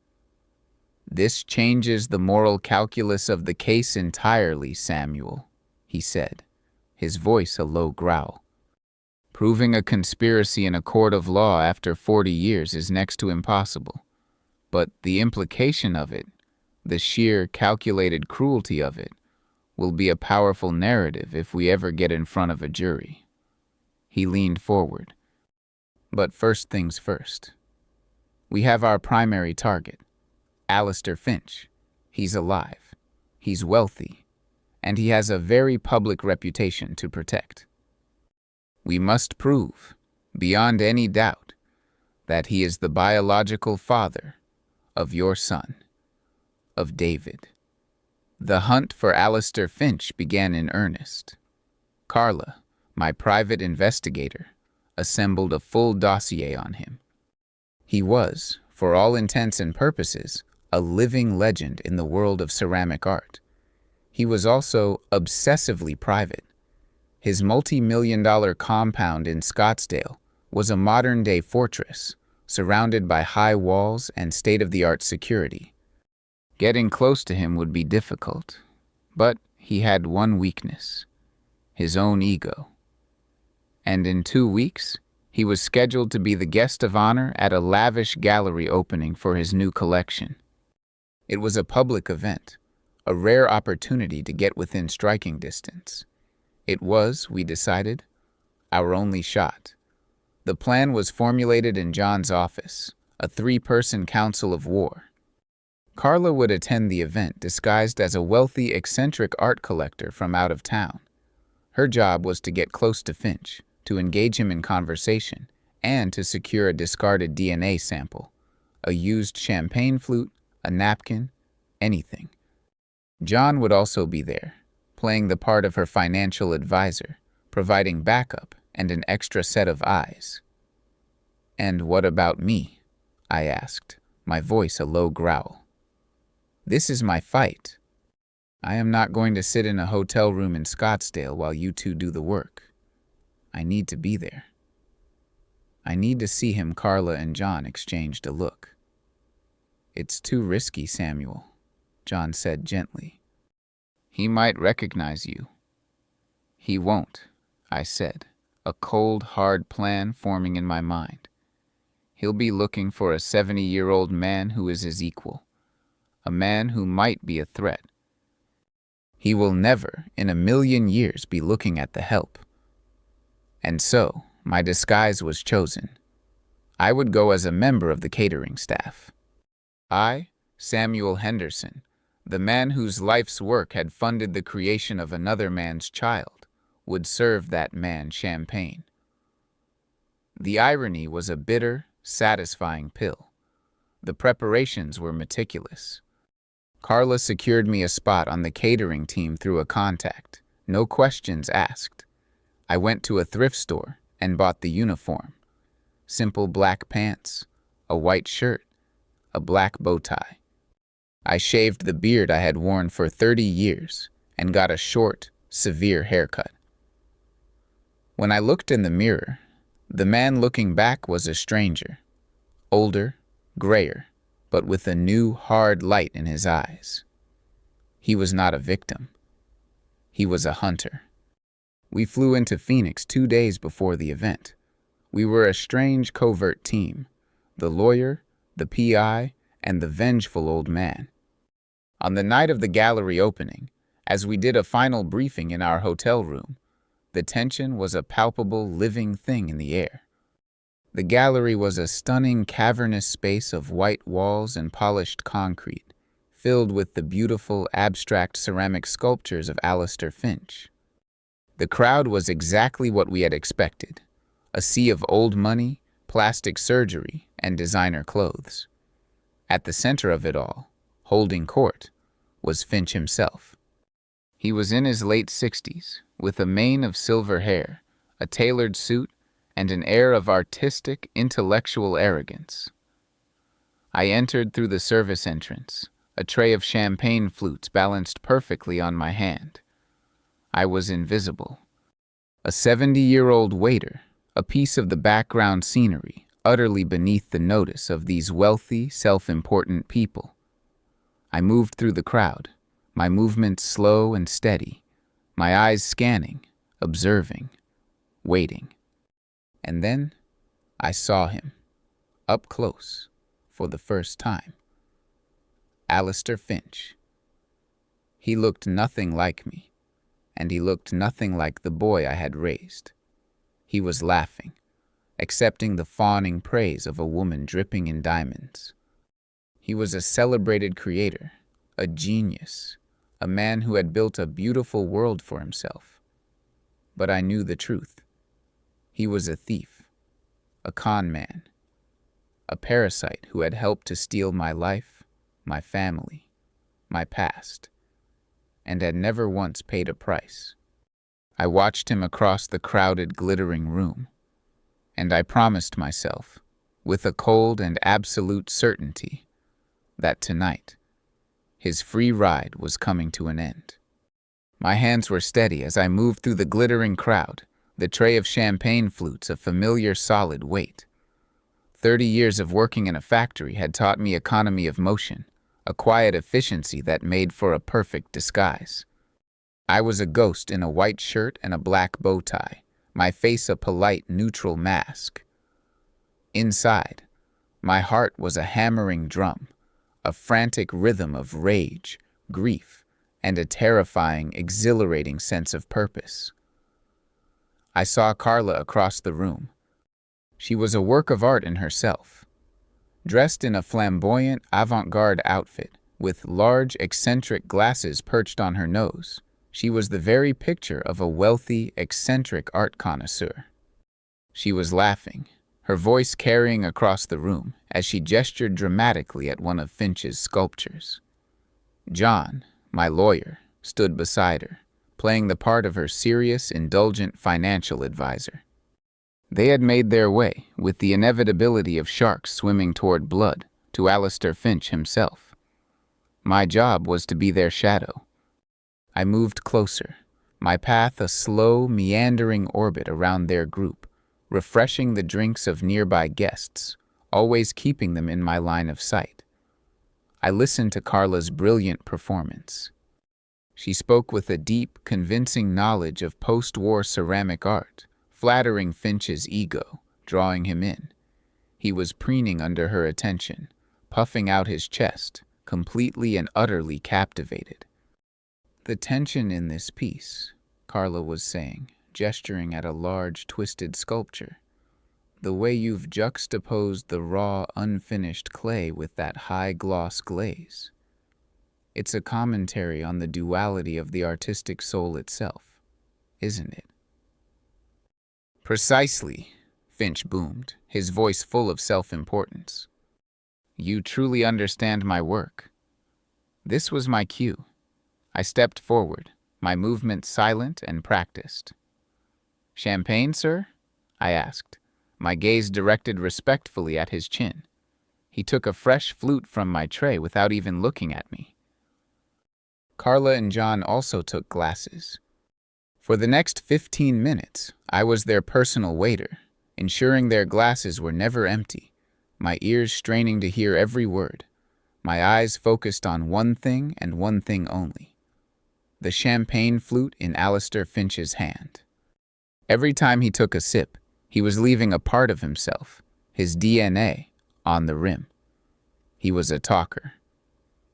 "This changes the moral calculus of the case entirely, Samuel," he said, his voice a low growl. "Proving a conspiracy in a court of law after 40 years is next to impossible. But the implication of it, the sheer calculated cruelty of it, will be a powerful narrative if we ever get in front of a jury." He leaned forward. "But first things first. We have our primary target, Alistair Finch. He's alive, he's wealthy, and he has a very public reputation to protect. We must prove, beyond any doubt, that he is the biological father of your son, of David." The hunt for Alistair Finch began in earnest. Carla, my private investigator, assembled a full dossier on him. He was, for all intents and purposes, a living legend in the world of ceramic art. He was also obsessively private. His multi-million-dollar compound in Scottsdale was a modern-day fortress, surrounded by high walls and state-of-the-art security. Getting close to him would be difficult, but he had one weakness: his own ego. And in 2 weeks, he was scheduled to be the guest of honor at a lavish gallery opening for his new collection. It was a public event, a rare opportunity to get within striking distance. It was, we decided, our only shot. The plan was formulated in John's office, a 3-person council of war. Carla would attend the event disguised as a wealthy, eccentric art collector from out of town. Her job was to get close to Finch, to engage him in conversation, and to secure a discarded DNA sample, a used champagne flute, a napkin, anything. John would also be there, playing the part of her financial advisor, providing backup and an extra set of eyes. "And what about me?" I asked, my voice a low growl. "This is my fight. I am not going to sit in a hotel room in Scottsdale while you two do the work. I need to be there." "I need to see him." Carla and John exchanged a look. "It's too risky, Samuel," John said gently. "He might recognize you." "He won't," I said, a cold, hard plan forming in my mind. "He'll be looking for a 70-year-old man who is his equal, a man who might be a threat." He will never, in a million years, be looking at the help. And so, my disguise was chosen. I would go as a member of the catering staff. I, Samuel Henderson, the man whose life's work had funded the creation of another man's child, would serve that man champagne. The irony was a bitter, satisfying pill. The preparations were meticulous. Carla secured me a spot on the catering team through a contact, no questions asked. I went to a thrift store and bought the uniform. Simple black pants, a white shirt, a black bow tie. I shaved the beard I had worn for 30 years and got a short, severe haircut. When I looked in the mirror, the man looking back was a stranger, older, grayer, but with a new, hard light in his eyes. He was not a victim. He was a hunter. We flew into Phoenix 2 days before the event. We were a strange covert team, the lawyer, the PI, and the vengeful old man. On the night of the gallery opening, as we did a final briefing in our hotel room, the tension was a palpable, living thing in the air. The gallery was a stunning, cavernous space of white walls and polished concrete, filled with the beautiful, abstract ceramic sculptures of Alistair Finch. The crowd was exactly what we had expected, a sea of old money, plastic surgery, and designer clothes. At the center of it all, holding court, was Finch himself. He was in his late 60s, with a mane of silver hair, a tailored suit, and an air of artistic, intellectual arrogance. I entered through the service entrance, a tray of champagne flutes balanced perfectly on my hand. I was invisible. A 70-year-old waiter, a piece of the background scenery, utterly beneath the notice of these wealthy, self-important people. I moved through the crowd, my movements slow and steady, my eyes scanning, observing, waiting. And then I saw him, up close, for the first time. Alistair Finch. He looked nothing like me, and he looked nothing like the boy I had raised. He was laughing, accepting the fawning praise of a woman dripping in diamonds. He was a celebrated creator, a genius, a man who had built a beautiful world for himself. But I knew the truth. He was a thief, a con man, a parasite who had helped to steal my life, my family, my past, and had never once paid a price. I watched him across the crowded, glittering room, and I promised myself, with a cold and absolute certainty, that tonight, his free ride was coming to an end. My hands were steady as I moved through the glittering crowd, the tray of champagne flutes a familiar solid weight. 30 years of working in a factory had taught me economy of motion, a quiet efficiency that made for a perfect disguise. I was a ghost in a white shirt and a black bow tie, my face a polite, neutral mask. Inside, my heart was a hammering drum, a frantic rhythm of rage, grief, and a terrifying, exhilarating sense of purpose. I saw Carla across the room. She was a work of art in herself. Dressed in a flamboyant, avant-garde outfit, with large, eccentric glasses perched on her nose, she was the very picture of a wealthy, eccentric art connoisseur. She was laughing, her voice carrying across the room as she gestured dramatically at one of Finch's sculptures. John, my lawyer, stood beside her, playing the part of her serious, indulgent financial advisor. They had made their way, with the inevitability of sharks swimming toward blood, to Alistair Finch himself. My job was to be their shadow. I moved closer, my path a slow, meandering orbit around their group, refreshing the drinks of nearby guests, always keeping them in my line of sight. I listened to Carla's brilliant performance. She spoke with a deep, convincing knowledge of post-war ceramic art, flattering Finch's ego, drawing him in. He was preening under her attention, puffing out his chest, completely and utterly captivated. The tension in this piece, Carla was saying, gesturing at a large, twisted sculpture. The way you've juxtaposed the raw, unfinished clay with that high-gloss glaze. It's a commentary on the duality of the artistic soul itself, isn't it? Precisely, Finch boomed, his voice full of self-importance. You truly understand my work. This was my cue. I stepped forward, my movements silent and practiced. Champagne, sir? I asked, my gaze directed respectfully at his chin. He took a fresh flute from my tray without even looking at me. Carla and John also took glasses. For the next 15 minutes, I was their personal waiter, ensuring their glasses were never empty, my ears straining to hear every word, my eyes focused on one thing and one thing only: the champagne flute in Alistair Finch's hand. Every time he took a sip, he was leaving a part of himself, his DNA, on the rim. He was a talker.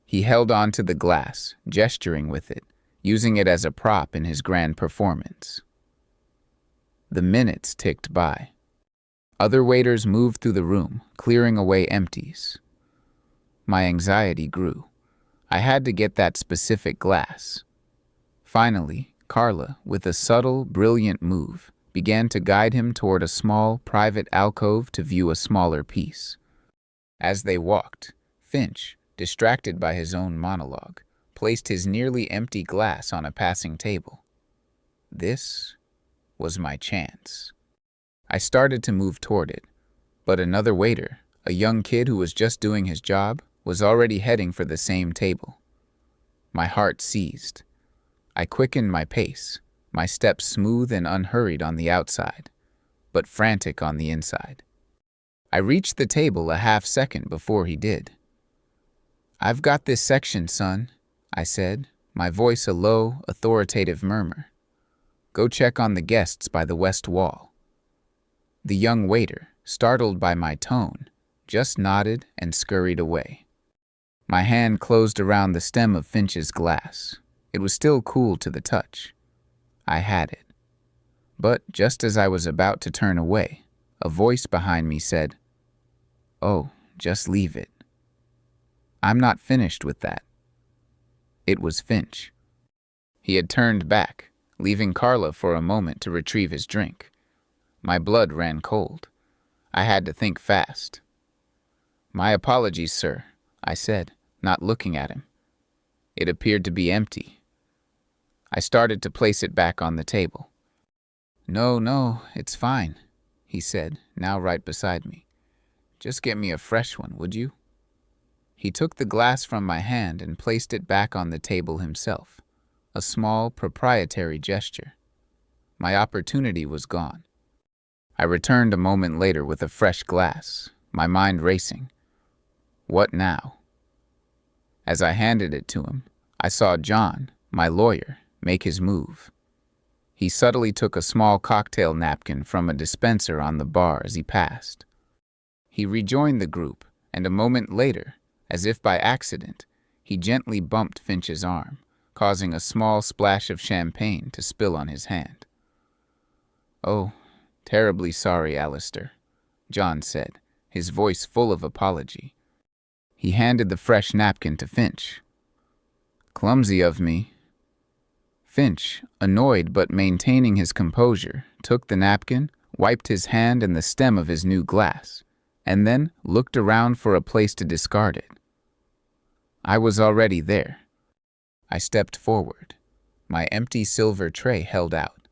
He held on to the glass, gesturing with it, using it as a prop in his grand performance. The minutes ticked by. Other waiters moved through the room, clearing away empties. My anxiety grew. I had to get that specific glass. Finally, Carla, with a subtle, brilliant move, began to guide him toward a small, private alcove to view a smaller piece. As they walked, Finch, distracted by his own monologue, placed his nearly empty glass on a passing table. This was my chance. I started to move toward it, but another waiter, a young kid who was just doing his job, was already heading for the same table. My heart seized. I quickened my pace, my steps smooth and unhurried on the outside, but frantic on the inside. I reached the table a half second before he did. "I've got this section, son," I said, my voice a low, authoritative murmur. "Go check on the guests by the west wall." The young waiter, startled by my tone, just nodded and scurried away. My hand closed around the stem of Finch's glass. It was still cool to the touch. I had it. But just as I was about to turn away, a voice behind me said, "Oh, just leave it. I'm not finished with that." It was Finch. He had turned back, leaving Carla for a moment to retrieve his drink. My blood ran cold. I had to think fast. "My apologies, sir," I said, not looking at him. It appeared to be empty. I started to place it back on the table. No, it's fine," he said, now right beside me. "Just get me a fresh one, would you?" He took the glass from my hand and placed it back on the table himself, a small, proprietary gesture. My opportunity was gone. I returned a moment later with a fresh glass, my mind racing. What now? As I handed it to him, I saw John, my lawyer, make his move. He subtly took a small cocktail napkin from a dispenser on the bar as he passed. He rejoined the group, and a moment later, as if by accident, he gently bumped Finch's arm, causing a small splash of champagne to spill on his hand. "Oh, terribly sorry, Alistair," John said, his voice full of apology. He handed the fresh napkin to Finch. "Clumsy of me." Finch, annoyed but maintaining his composure, took the napkin, wiped his hand and the stem of his new glass, and then looked around for a place to discard it. I was already there. I stepped forward, my empty silver tray held out.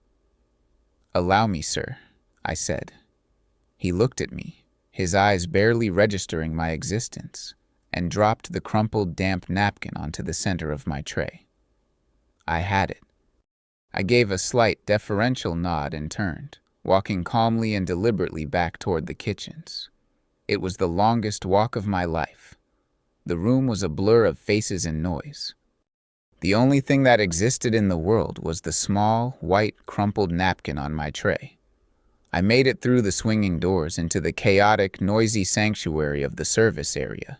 "Allow me, sir," I said. He looked at me, his eyes barely registering my existence, and dropped the crumpled, damp napkin onto the center of my tray. I had it. I gave a slight, deferential nod and turned, walking calmly and deliberately back toward the kitchens. It was the longest walk of my life. The room was a blur of faces and noise. The only thing that existed in the world was the small, white, crumpled napkin on my tray. I made it through the swinging doors into the chaotic, noisy sanctuary of the service area.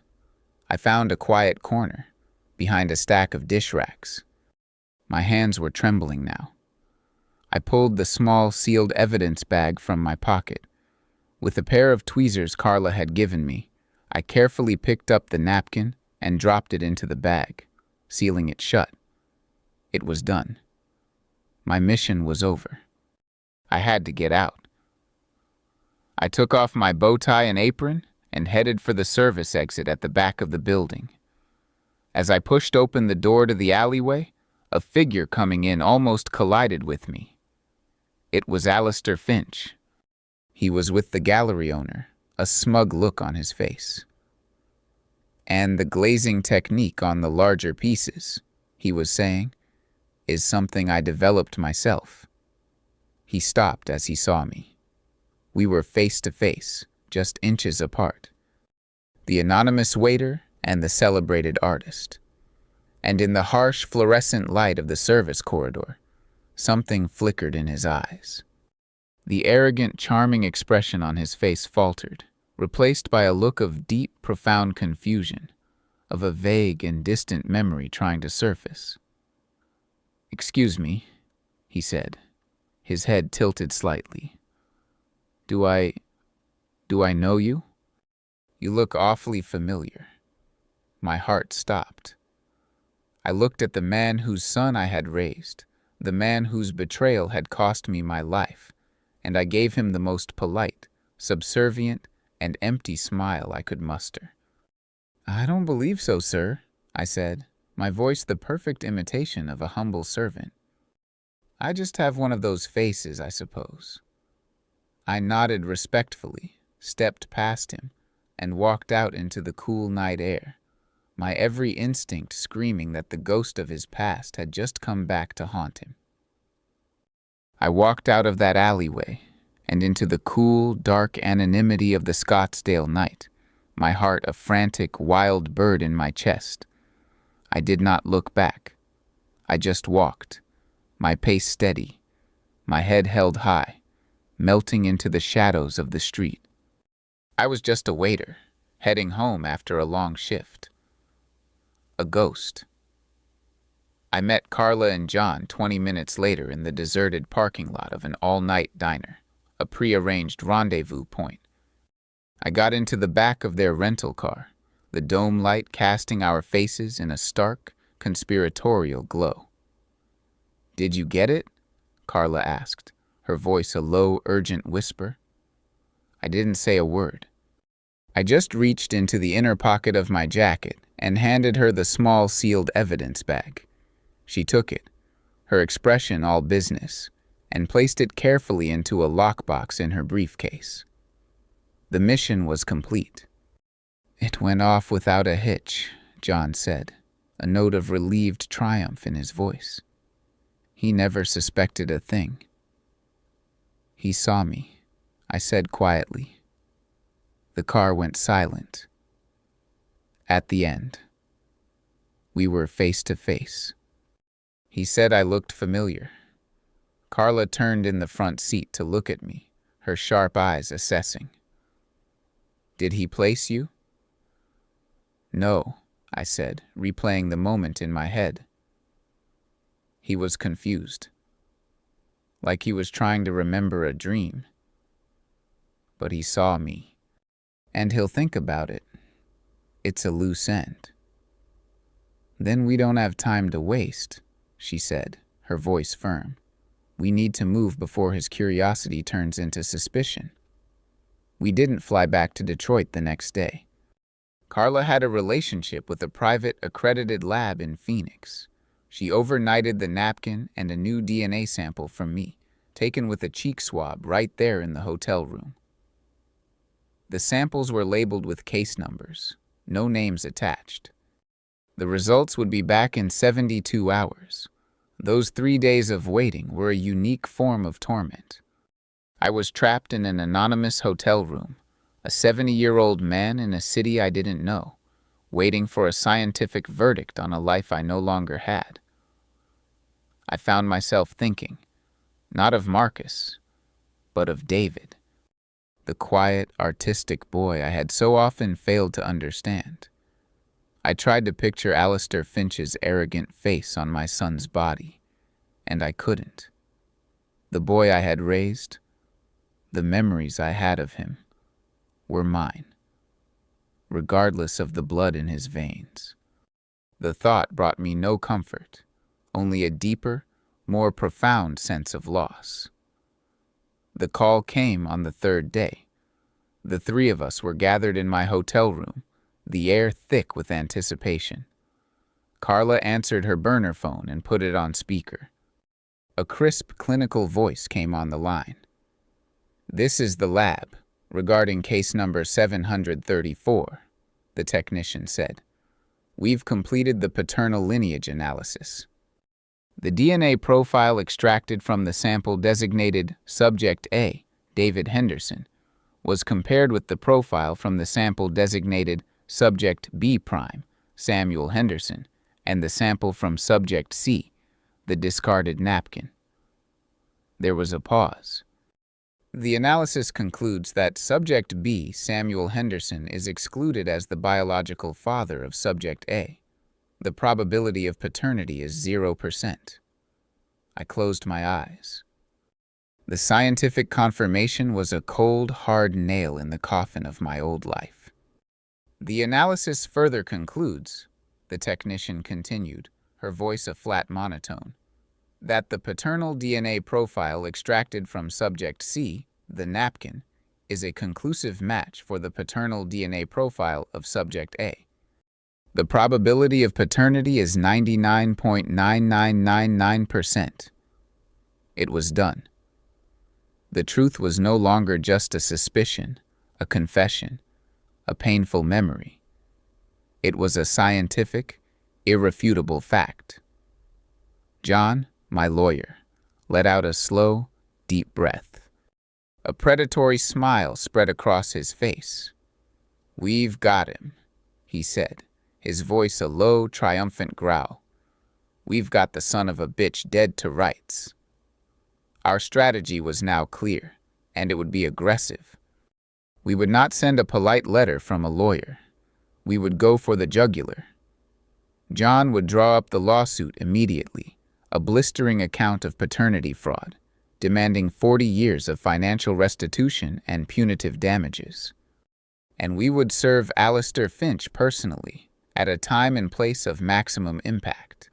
I found a quiet corner, behind a stack of dish racks. My hands were trembling now. I pulled the small, sealed evidence bag from my pocket. With a pair of tweezers Carla had given me, I carefully picked up the napkin and dropped it into the bag, sealing it shut. It was done. My mission was over. I had to get out. I took off my bow tie and apron and headed for the service exit at the back of the building. As I pushed open the door to the alleyway, a figure coming in almost collided with me. It was Alistair Finch. He was with the gallery owner, a smug look on his face. "And the glazing technique on the larger pieces," he was saying, "is something I developed myself." He stopped as he saw me. We were face to face, just inches apart. The anonymous waiter and the celebrated artist. And in the harsh fluorescent light of the service corridor, something flickered in his eyes. The arrogant, charming expression on his face faltered, replaced by a look of deep, profound confusion, of a vague and distant memory trying to surface. "Excuse me," he said, his head tilted slightly. Do I know you? You look awfully familiar." My heart stopped. I looked at the man whose son I had raised, the man whose betrayal had cost me my life, and I gave him the most polite, subservient, and empty smile I could muster. "I don't believe so, sir," I said, my voice the perfect imitation of a humble servant. "I just have one of those faces, I suppose." I nodded respectfully, stepped past him, and walked out into the cool night air, my every instinct screaming that the ghost of his past had just come back to haunt him. I walked out of that alleyway and into the cool, dark anonymity of the Scottsdale night, my heart a frantic, wild bird in my chest. I did not look back. I just walked, my pace steady, my head held high, melting into the shadows of the street. I was just a waiter, heading home after a long shift. A ghost. I met Carla and John 20 minutes later in the deserted parking lot of an all-night diner, a pre-arranged rendezvous point. I got into the back of their rental car, the dome light casting our faces in a stark, conspiratorial glow. "Did you get it?" Carla asked, her voice a low, urgent whisper. I didn't say a word. I just reached into the inner pocket of my jacket and handed her the small sealed evidence bag. She took it, her expression all business, and placed it carefully into a lockbox in her briefcase. The mission was complete. "It went off without a hitch," John said, a note of relieved triumph in his voice. "He never suspected a thing." "He saw me," I said quietly. The car went silent. At the end, we were face to face. He said I looked familiar. Carla turned in the front seat to look at me, her sharp eyes assessing. "Did he place you?" "No," I said, replaying the moment in my head. He was confused, like he was trying to remember a dream. But he saw me, and he'll think about it. It's a loose end. "Then we don't have time to waste," she said, her voice firm. "We need to move before his curiosity turns into suspicion." We didn't fly back to Detroit the next day. Carla had a relationship with a private, accredited lab in Phoenix. She overnighted the napkin and a new DNA sample from me, taken with a cheek swab right there in the hotel room. The samples were labeled with case numbers, no names attached. The results would be back in 72 hours. Those 3 days of waiting were a unique form of torment. I was trapped in an anonymous hotel room, a 70-year-old man in a city I didn't know, waiting for a scientific verdict on a life I no longer had. I found myself thinking, not of Marcus, but of David, the quiet, artistic boy I had so often failed to understand. I tried to picture Alistair Finch's arrogant face on my son's body, and I couldn't. The boy I had raised, the memories I had of him, were mine, regardless of the blood in his veins. The thought brought me no comfort, only a deeper, more profound sense of loss. The call came on the third day. The three of us were gathered in my hotel room, the air thick with anticipation. Carla answered her burner phone and put it on speaker. A crisp, clinical voice came on the line. "This is the lab, regarding case number 734, the technician said. "We've completed the paternal lineage analysis. The DNA profile extracted from the sample designated Subject A, David Henderson, was compared with the profile from the sample designated Subject B', Samuel Henderson, and the sample from Subject C, the discarded napkin." There was a pause. The analysis concludes that Subject B, Samuel Henderson, is excluded as the biological father of Subject A. The probability of paternity is 0%. I closed my eyes. The scientific confirmation was a cold, hard nail in the coffin of my old life. The analysis further concludes, the technician continued, her voice a flat monotone, that the paternal DNA profile extracted from Subject C, the napkin, is a conclusive match for the paternal DNA profile of Subject A. The probability of paternity is 99.9999%. It was done. The truth was no longer just a suspicion, a confession, a painful memory. It was a scientific, irrefutable fact. John, my lawyer, let out a slow, deep breath. A predatory smile spread across his face. "We've got him," he said, his voice a low, triumphant growl. "We've got the son of a bitch dead to rights." Our strategy was now clear, and it would be aggressive. We would not send a polite letter from a lawyer. We would go for the jugular. John would draw up the lawsuit immediately, a blistering account of paternity fraud, demanding 40 years of financial restitution and punitive damages. And we would serve Alistair Finch personally, at a time and place of maximum impact.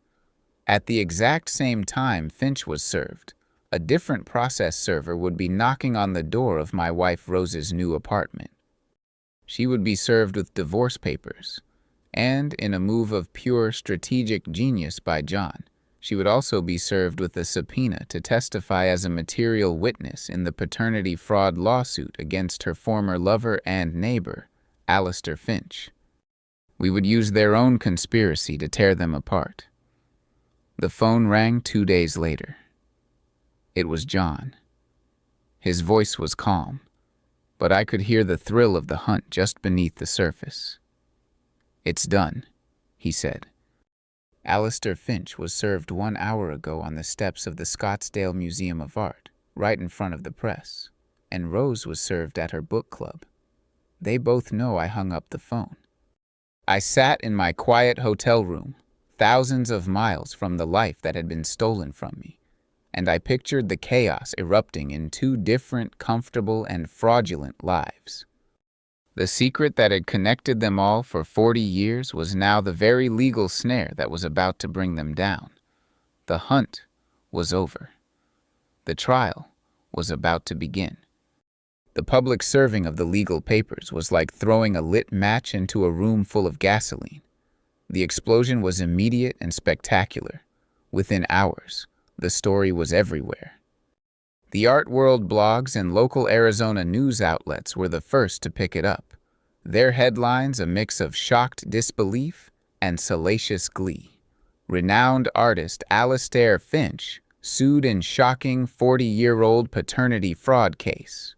At the exact same time Finch was served, a different process server would be knocking on the door of my wife Rose's new apartment. She would be served with divorce papers, and, in a move of pure strategic genius by John, she would also be served with a subpoena to testify as a material witness in the paternity fraud lawsuit against her former lover and neighbor, Alistair Finch. We would use their own conspiracy to tear them apart. The phone rang 2 days later. It was John. His voice was calm, but I could hear the thrill of the hunt just beneath the surface. "It's done," he said. Alistair Finch was served 1 hour ago on the steps of the Scottsdale Museum of Art, right in front of the press, and Rose was served at her book club. They both know I hung up the phone. I sat in my quiet hotel room, thousands of miles from the life that had been stolen from me, and I pictured the chaos erupting in 2 different, comfortable, and fraudulent lives. The secret that had connected them all for 40 years was now the very legal snare that was about to bring them down. The hunt was over. The trial was about to begin. The public serving of the legal papers was like throwing a lit match into a room full of gasoline. The explosion was immediate and spectacular. Within hours, the story was everywhere. The art world blogs and local Arizona news outlets were the first to pick it up. Their headlines a mix of shocked disbelief and salacious glee. Renowned artist Alistair Finch sued in shocking 40-year-old paternity fraud case.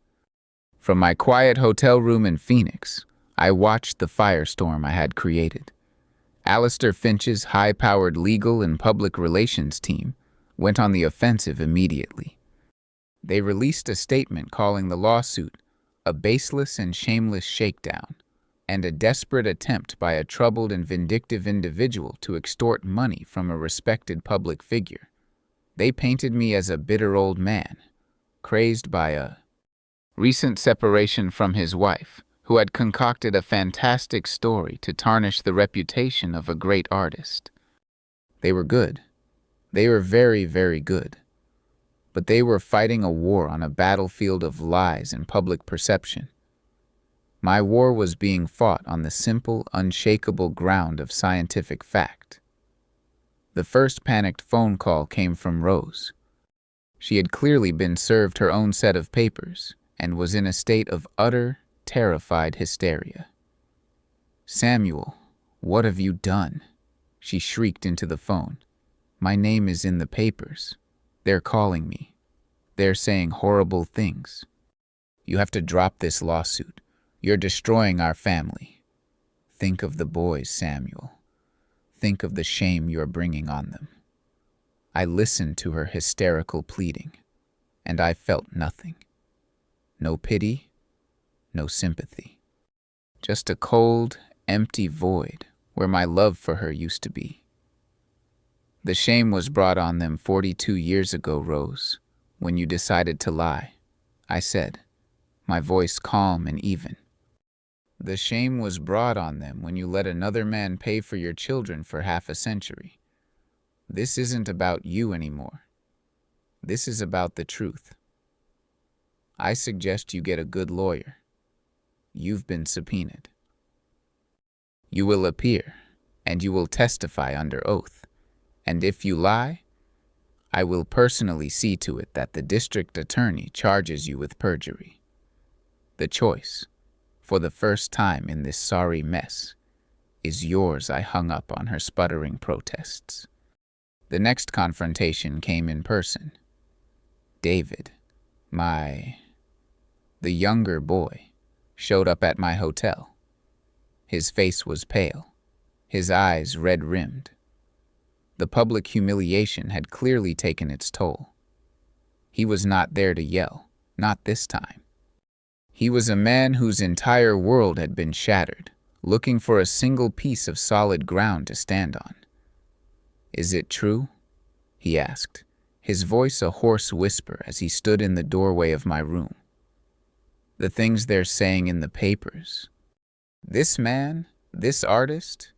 From my quiet hotel room in Phoenix, I watched the firestorm I had created. Alistair Finch's high-powered legal and public relations team went on the offensive immediately. They released a statement calling the lawsuit a baseless and shameless shakedown, and a desperate attempt by a troubled and vindictive individual to extort money from a respected public figure. They painted me as a bitter old man, crazed by a recent separation from his wife, who had concocted a fantastic story to tarnish the reputation of a great artist. They were good. They were very, very good. But they were fighting a war on a battlefield of lies and public perception. My war was being fought on the simple, unshakable ground of scientific fact. The first panicked phone call came from Rose. She had clearly been served her own set of papers and was in a state of utter, terrified hysteria. "Samuel, what have you done?" she shrieked into the phone. "My name is in the papers. They're calling me. They're saying horrible things. You have to drop this lawsuit. You're destroying our family. Think of the boys, Samuel. Think of the shame you're bringing on them." I listened to her hysterical pleading, and I felt nothing. No pity, no sympathy. Just a cold, empty void where my love for her used to be. "The shame was brought on them 42 years ago, Rose, when you decided to lie," I said, my voice calm and even. "The shame was brought on them when you let another man pay for your children for half a century. This isn't about you anymore. This is about the truth. I suggest you get a good lawyer. You've been subpoenaed. You will appear, and you will testify under oath. And if you lie, I will personally see to it that the district attorney charges you with perjury. The choice, for the first time in this sorry mess, is yours." I hung up on her sputtering protests. The next confrontation came in person. David, the younger boy, showed up at my hotel. His face was pale, his eyes red-rimmed. The public humiliation had clearly taken its toll. He was not there to yell, not this time. He was a man whose entire world had been shattered, looking for a single piece of solid ground to stand on. "Is it true?" he asked, his voice a hoarse whisper as he stood in the doorway of my room. "The things they're saying in the papers. This man, this artist,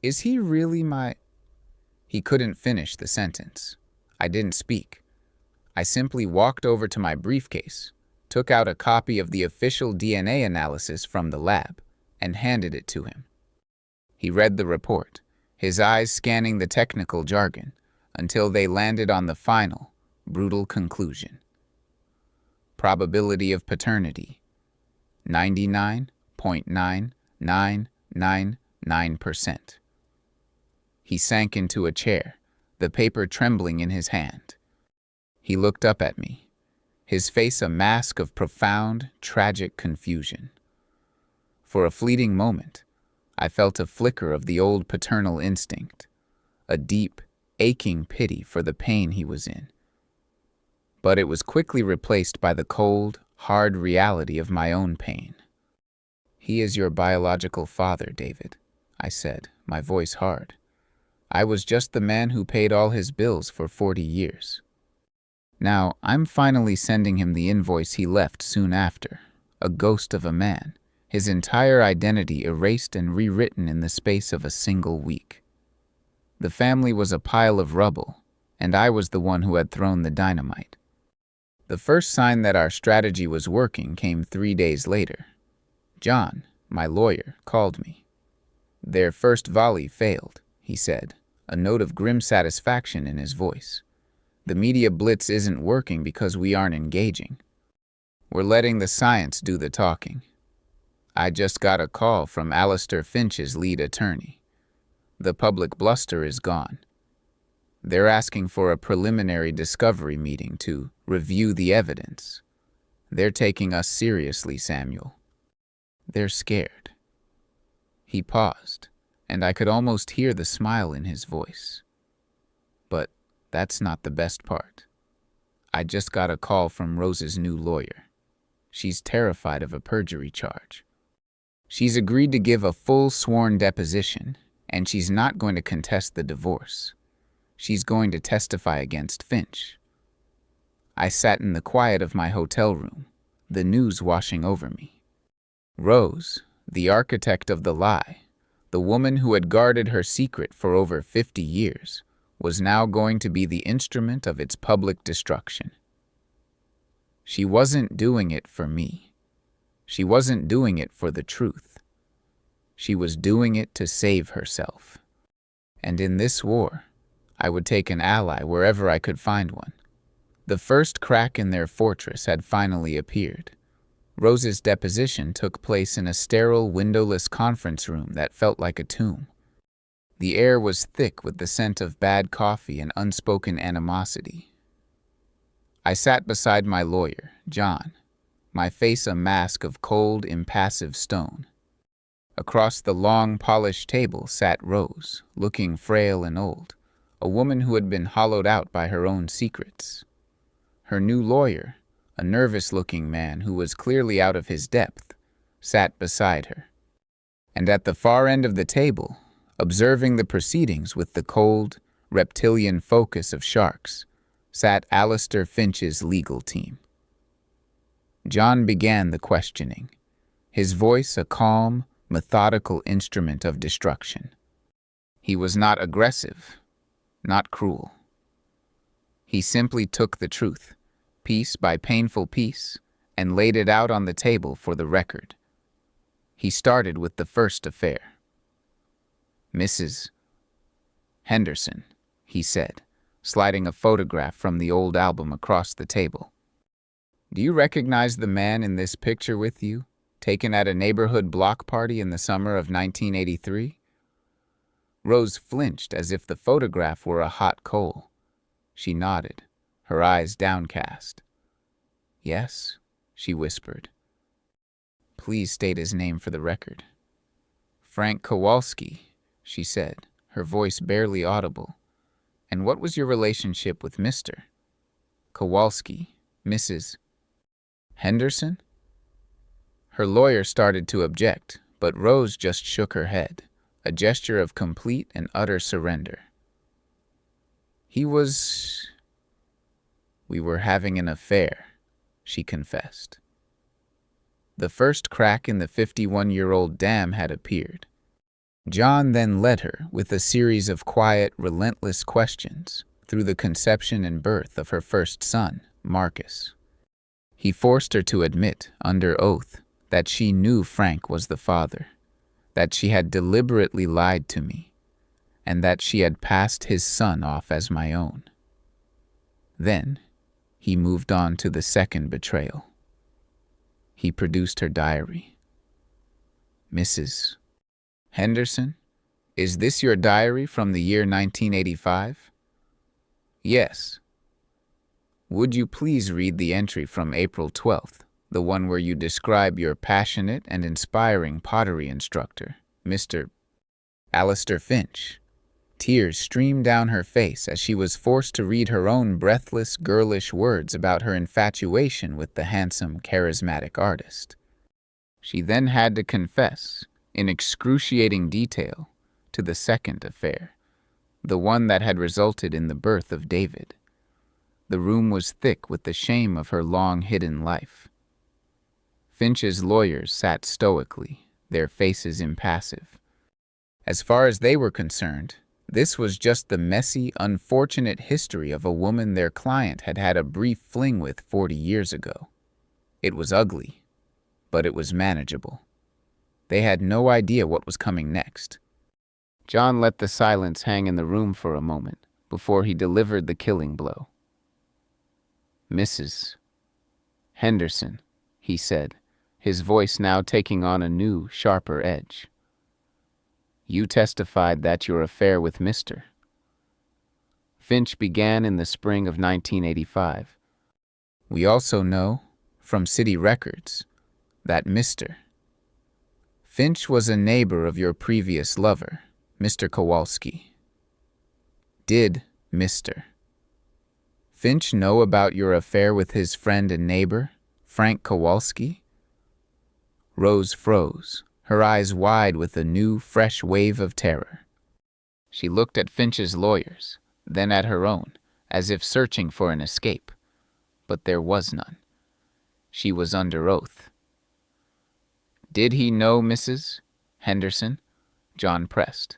is he really my—" He couldn't finish the sentence. I didn't speak. I simply walked over to my briefcase, took out a copy of the official DNA analysis from the lab, and handed it to him. He read the report, his eyes scanning the technical jargon, until they landed on the final, brutal conclusion. Probability of paternity, 99.9999%. He sank into a chair, the paper trembling in his hand. He looked up at me, his face a mask of profound, tragic confusion. For a fleeting moment, I felt a flicker of the old paternal instinct, a deep, aching pity for the pain he was in. But it was quickly replaced by the cold, hard reality of my own pain. "He is your biological father, David," I said, my voice hard. "I was just the man who paid all his bills for 40 years. Now, I'm finally sending him the invoice he left soon after, a ghost of a man, his entire identity erased and rewritten in the space of a single week. The family was a pile of rubble, and I was the one who had thrown the dynamite. The first sign that our strategy was working came 3 days later. John, my lawyer, called me. "Their first volley failed," he said, a note of grim satisfaction in his voice. "The media blitz isn't working because we aren't engaging. We're letting the science do the talking. I just got a call from Alistair Finch's lead attorney. The public bluster is gone. They're asking for a preliminary discovery meeting to review the evidence. They're taking us seriously, Samuel. They're scared." He paused, and I could almost hear the smile in his voice. But that's not the best part. I just got a call from Rose's new lawyer. She's terrified of a perjury charge. She's agreed to give a full sworn deposition, and she's not going to contest the divorce. She's going to testify against Finch. I sat in the quiet of my hotel room, the news washing over me. Rose, the architect of the lie, the woman who had guarded her secret for over 50 years, was now going to be the instrument of its public destruction. She wasn't doing it for me. She wasn't doing it for the truth. She was doing it to save herself. And in this war, I would take an ally wherever I could find one. The first crack in their fortress had finally appeared. Rose's deposition took place in a sterile, windowless conference room that felt like a tomb. The air was thick with the scent of bad coffee and unspoken animosity. I sat beside my lawyer, John, my face a mask of cold, impassive stone. Across the long, polished table sat Rose, looking frail and old, a woman who had been hollowed out by her own secrets. Her new lawyer, a nervous-looking man who was clearly out of his depth, sat beside her. And at the far end of the table, observing the proceedings with the cold, reptilian focus of sharks, sat Alistair Finch's legal team. John began the questioning, his voice a calm, methodical instrument of destruction. He was not aggressive, not cruel. He simply took the truth, piece by painful piece, and laid it out on the table for the record. He started with the first affair. "Mrs. Henderson," he said, sliding a photograph from the old album across the table. "Do you recognize the man in this picture with you, taken at a neighborhood block party in the summer of 1983? Rose flinched as if the photograph were a hot coal. She nodded, her eyes downcast. "Yes," she whispered. "Please state his name for the record." "Frank Kowalski," she said, her voice barely audible. "And what was your relationship with Mr. Kowalski, Mrs. Henderson?" Her lawyer started to object, but Rose just shook her head, a gesture of complete and utter surrender. We were having an affair," she confessed. The first crack in the 51-year-old dam had appeared. John then led her with a series of quiet, relentless questions through the conception and birth of her first son, Marcus. He forced her to admit, under oath, that she knew Frank was the father, that she had deliberately lied to me, and that she had passed his son off as my own. Then, he moved on to the second betrayal. He produced her diary. "Mrs. Henderson, is this your diary from the year 1985? "Yes." "Would you please read the entry from April 12th, the one where you describe your passionate and inspiring pottery instructor, Mr. Alistair Finch?" Tears streamed down her face as she was forced to read her own breathless, girlish words about her infatuation with the handsome, charismatic artist. She then had to confess, in excruciating detail, to the second affair, the one that had resulted in the birth of David. The room was thick with the shame of her long-hidden life. Finch's lawyers sat stoically, their faces impassive. As far as they were concerned, this was just the messy, unfortunate history of a woman their client had had a brief fling with 40 years ago. It was ugly, but it was manageable. They had no idea what was coming next. John let the silence hang in the room for a moment before he delivered the killing blow. "Mrs. Henderson," he said, his voice now taking on a new, sharper edge. "You testified that your affair with Mr. Finch began in the spring of 1985. We also know, from city records, that Mr. Finch was a neighbor of your previous lover, Mr. Kowalski. Did Mr. Finch know about your affair with his friend and neighbor, Frank Kowalski?" Rose froze, her eyes wide with a new, fresh wave of terror. She looked at Finch's lawyers, then at her own, as if searching for an escape. But there was none. She was under oath. "Did he know, Mrs. Henderson?" John pressed.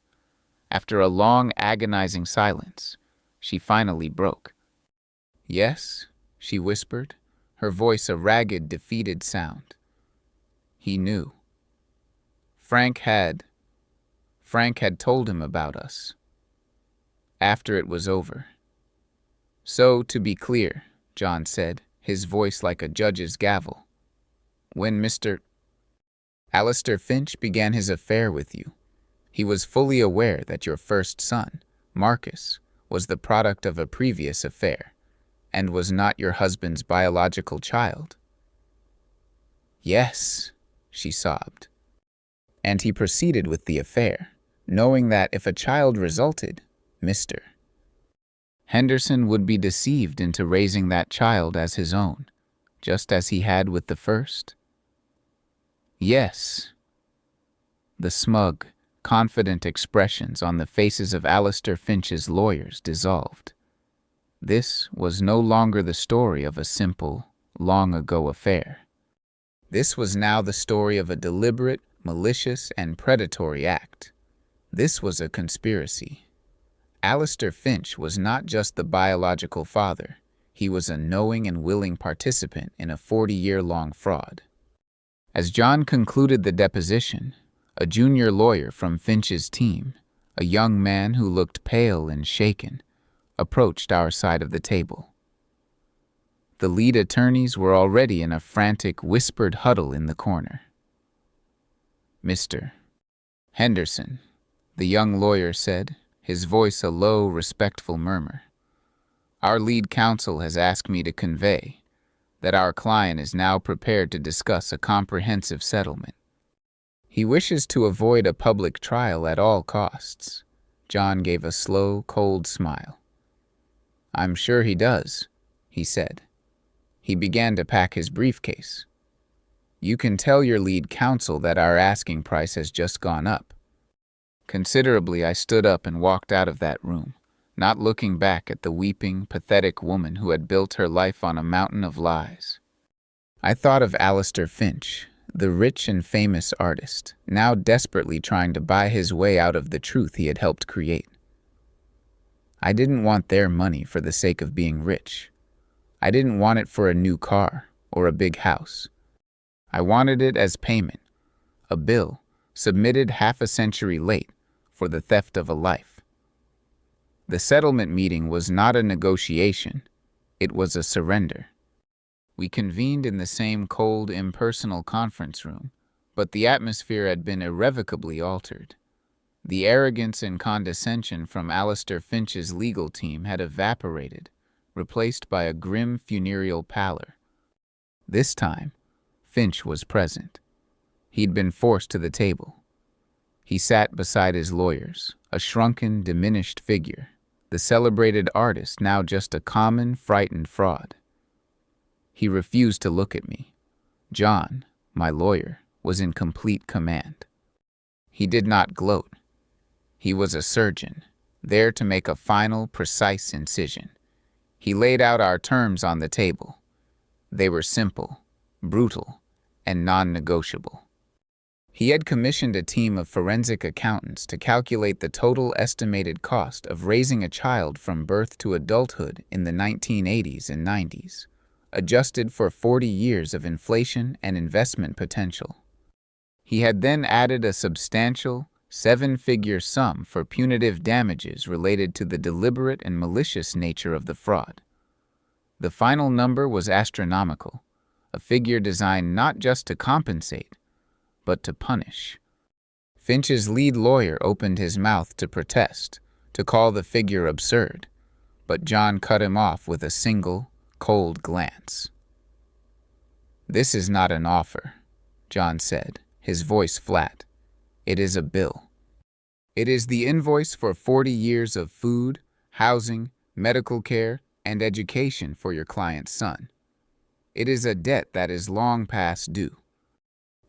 After a long, agonizing silence, she finally broke. "Yes," she whispered, her voice a ragged, defeated sound. "He knew. Frank had told him about us. After it was over." "So, to be clear," John said, his voice like a judge's gavel, "when Mr. Alistair Finch began his affair with you, he was fully aware that your first son, Marcus, was the product of a previous affair and was not your husband's biological child." "Yes," she sobbed. "And he proceeded with the affair, knowing that if a child resulted, Mr. Henderson would be deceived into raising that child as his own, just as he had with the first?" "Yes." The smug, confident expressions on the faces of Alistair Finch's lawyers dissolved. This was no longer the story of a simple, long-ago affair. This was now the story of a deliberate, malicious, and predatory act. This was a conspiracy. Alistair Finch was not just the biological father. He was a knowing and willing participant in a 40-year-long fraud. As John concluded the deposition, a junior lawyer from Finch's team, a young man who looked pale and shaken, approached our side of the table. The lead attorneys were already in a frantic, whispered huddle in the corner. "Mr. Henderson," the young lawyer said, his voice a low, respectful murmur, "our lead counsel has asked me to convey that our client is now prepared to discuss a comprehensive settlement. He wishes to avoid a public trial at all costs." John gave a slow, cold smile. "I'm sure he does," he said. He began to pack his briefcase. "You can tell your lead counsel that our asking price has just gone up." Considerably, I stood up and walked out of that room, not looking back at the weeping, pathetic woman who had built her life on a mountain of lies. I thought of Alistair Finch, the rich and famous artist, now desperately trying to buy his way out of the truth he had helped create. I didn't want their money for the sake of being rich. I didn't want it for a new car or a big house. I wanted it as payment, a bill submitted half a century late for the theft of a life. The settlement meeting was not a negotiation, it was a surrender. We convened in the same cold, impersonal conference room, but the atmosphere had been irrevocably altered. The arrogance and condescension from Alistair Finch's legal team had evaporated, replaced by a grim, funereal pallor. This time, Finch was present. He'd been forced to the table. He sat beside his lawyers, a shrunken, diminished figure, the celebrated artist now just a common, frightened fraud. He refused to look at me. John, my lawyer, was in complete command. He did not gloat. He was a surgeon, there to make a final, precise incision. He laid out our terms on the table. They were simple, brutal, and non-negotiable. He had commissioned a team of forensic accountants to calculate the total estimated cost of raising a child from birth to adulthood in the 1980s and 90s, adjusted for 40 years of inflation and investment potential. He had then added a substantial, 7-figure sum for punitive damages related to the deliberate and malicious nature of the fraud. The final number was astronomical, a figure designed not just to compensate, but to punish. Finch's lead lawyer opened his mouth to protest, to call the figure absurd, but John cut him off with a single, cold glance. "This is not an offer," John said, his voice flat. "It is a bill. It is the invoice for 40 years of food, housing, medical care, and education for your client's son. It is a debt that is long past due.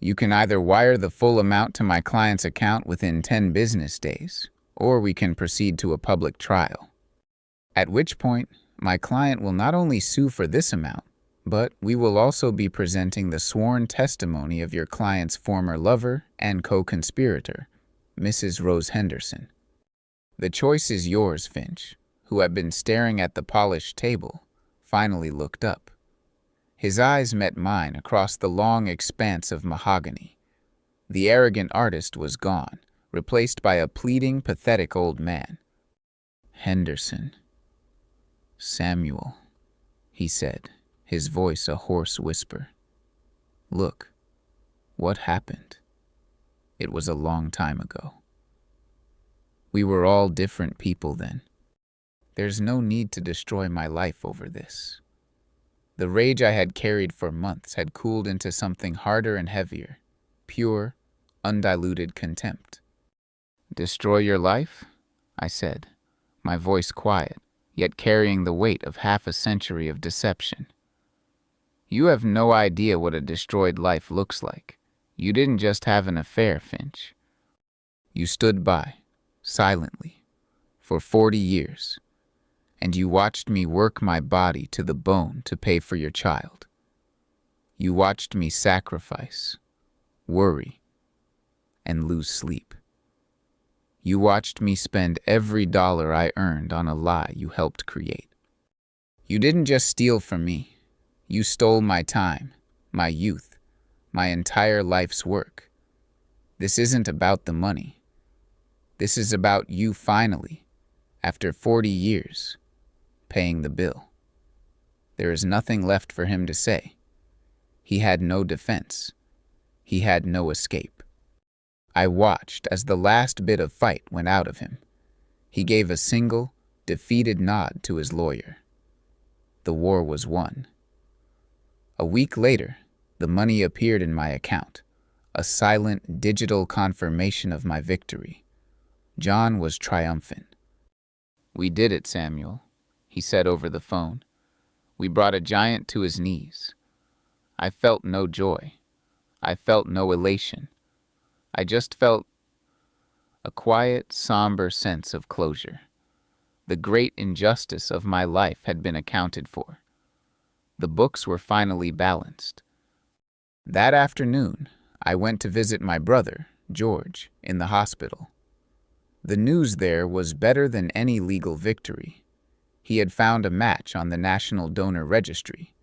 You can either wire the full amount to my client's account within 10 business days, or we can proceed to a public trial." At which point, my client will not only sue for this amount, but we will also be presenting the sworn testimony of your client's former lover and co-conspirator, Mrs. Rose Henderson. The choice is yours, Finch, who had been staring at the polished table, finally looked up. His eyes met mine across the long expanse of mahogany. The arrogant artist was gone, replaced by a pleading, pathetic old man. Henderson. Samuel, he said, his voice a hoarse whisper. Look, what happened? It was a long time ago. We were all different people then. There's no need to destroy my life over this. The rage I had carried for months had cooled into something harder and heavier, pure, undiluted contempt. Destroy your life? I said, my voice quiet, yet carrying the weight of half a century of deception. You have no idea what a destroyed life looks like. You didn't just have an affair, Finch. You stood by, silently, for 40 years, and you watched me work my body to the bone to pay for your child. You watched me sacrifice, worry, and lose sleep. You watched me spend every dollar I earned on a lie you helped create. You didn't just steal from me. You stole my time, my youth, my entire life's work. This isn't about the money. This is about you finally, after 40 years, paying the bill. There is nothing left for him to say. He had no defense. He had no escape. I watched as the last bit of fight went out of him. He gave a single, defeated nod to his lawyer. The war was won. A week later, the money appeared in my account, a silent, digital confirmation of my victory. John was triumphant. We did it, Samuel, he said over the phone. We brought a giant to his knees. I felt no joy. I felt no elation. I just felt a quiet, somber sense of closure. The great injustice of my life had been accounted for. The books were finally balanced. That afternoon, I went to visit my brother, George, in the hospital. The news there was better than any legal victory. He had found a match on the National Donor Registry.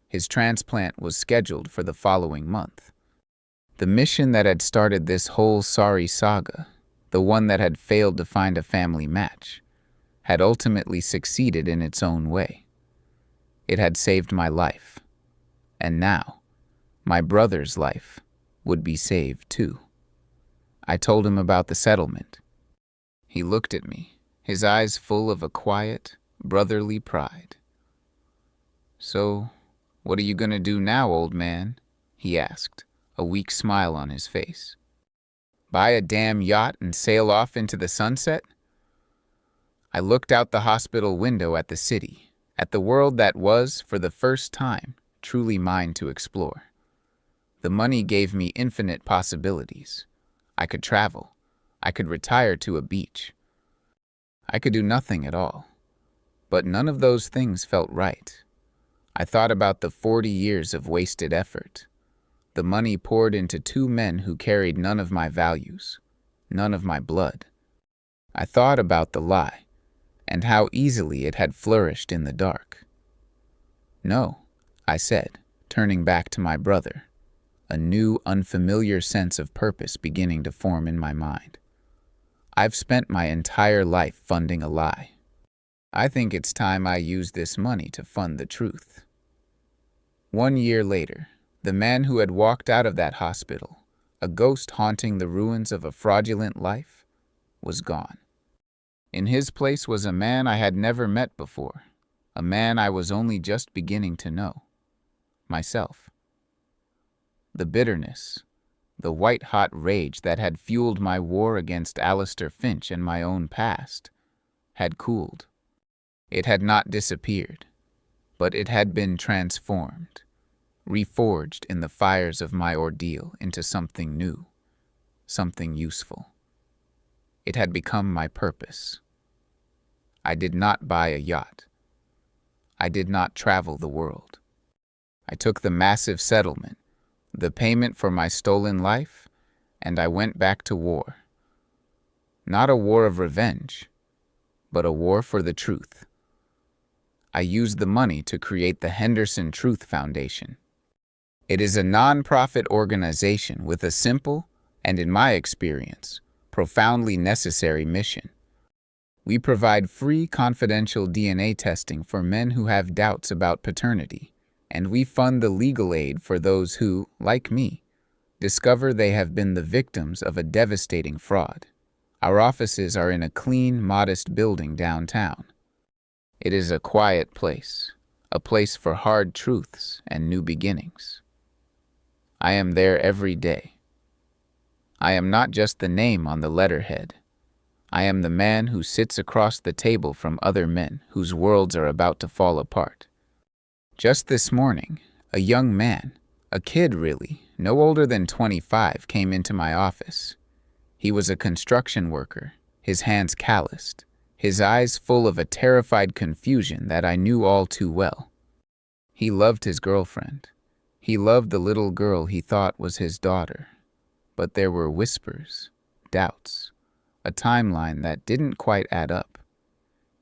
His transplant was scheduled for the following month. The mission that had started this whole sorry saga, the one that had failed to find a family match, had ultimately succeeded in its own way. It had saved my life. And now, my brother's life would be saved too. I told him about the settlement. He looked at me, his eyes full of a quiet, brotherly pride. So, what are you gonna do now, old man? He asked, a weak smile on his face. Buy a damn yacht and sail off into the sunset? I looked out the hospital window at the city, at the world that was, for the first time, truly mine to explore. The money gave me infinite possibilities. I could travel. I could retire to a beach. I could do nothing at all. But none of those things felt right. I thought about the 40 years of wasted effort. The money poured into two men who carried none of my values, none of my blood. I thought about the lie, and how easily it had flourished in the dark. No, I said, turning back to my brother, a new, unfamiliar sense of purpose beginning to form in my mind. I've spent my entire life funding a lie. I think it's time I use this money to fund the truth. 1 year later, the man who had walked out of that hospital, a ghost haunting the ruins of a fraudulent life, was gone. In his place was a man I had never met before, a man I was only just beginning to know, myself. The bitterness, the white-hot rage that had fueled my war against Alistair Finch and my own past, had cooled. It had not disappeared, but it had been transformed, reforged in the fires of my ordeal into something new, something useful. It had become my purpose. I did not buy a yacht. I did not travel the world. I took the massive settlement, the payment for my stolen life, and I went back to war. Not a war of revenge, but a war for the truth. I used the money to create the Henderson Truth Foundation. It is a non-profit organization with a simple, and in my experience, profoundly necessary mission. We provide free, confidential DNA testing for men who have doubts about paternity, and we fund the legal aid for those who, like me, discover they have been the victims of a devastating fraud. Our offices are in a clean, modest building downtown. It is a quiet place, a place for hard truths and new beginnings. I am there every day. I am not just the name on the letterhead. I am the man who sits across the table from other men whose worlds are about to fall apart. Just this morning, a young man, a kid really, no older than 25, came into my office. He was a construction worker, his hands calloused, his eyes full of a terrified confusion that I knew all too well. He loved his girlfriend. He loved the little girl he thought was his daughter. But there were whispers, doubts, a timeline that didn't quite add up.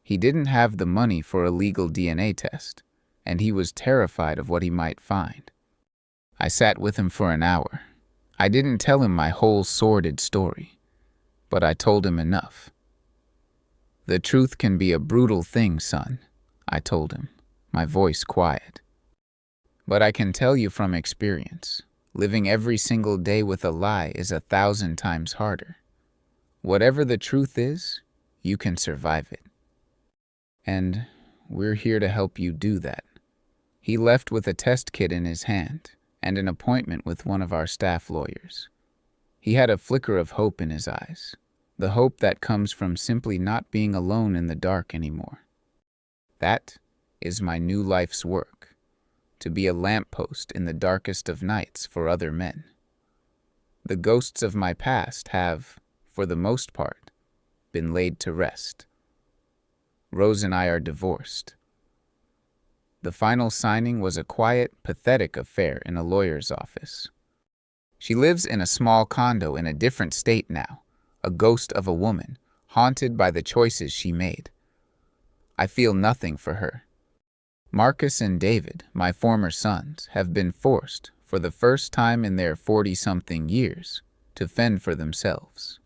He didn't have the money for a legal DNA test, and he was terrified of what he might find. I sat with him for an hour. I didn't tell him my whole sordid story, but I told him enough. The truth can be a brutal thing, son, I told him, my voice quiet. But I can tell you from experience, living every single day with a lie is 1,000 times harder. Whatever the truth is, you can survive it. And we're here to help you do that. He left with a test kit in his hand and an appointment with one of our staff lawyers. He had a flicker of hope in his eyes, the hope that comes from simply not being alone in the dark anymore. That is my new life's work, to be a lamppost in the darkest of nights for other men. The ghosts of my past have, for the most part, been laid to rest. Rose and I are divorced. The final signing was a quiet, pathetic affair in a lawyer's office. She lives in a small condo in a different state now, a ghost of a woman, haunted by the choices she made. I feel nothing for her. Marcus and David, my former sons, have been forced, for the first time in their 40-something years, to fend for themselves.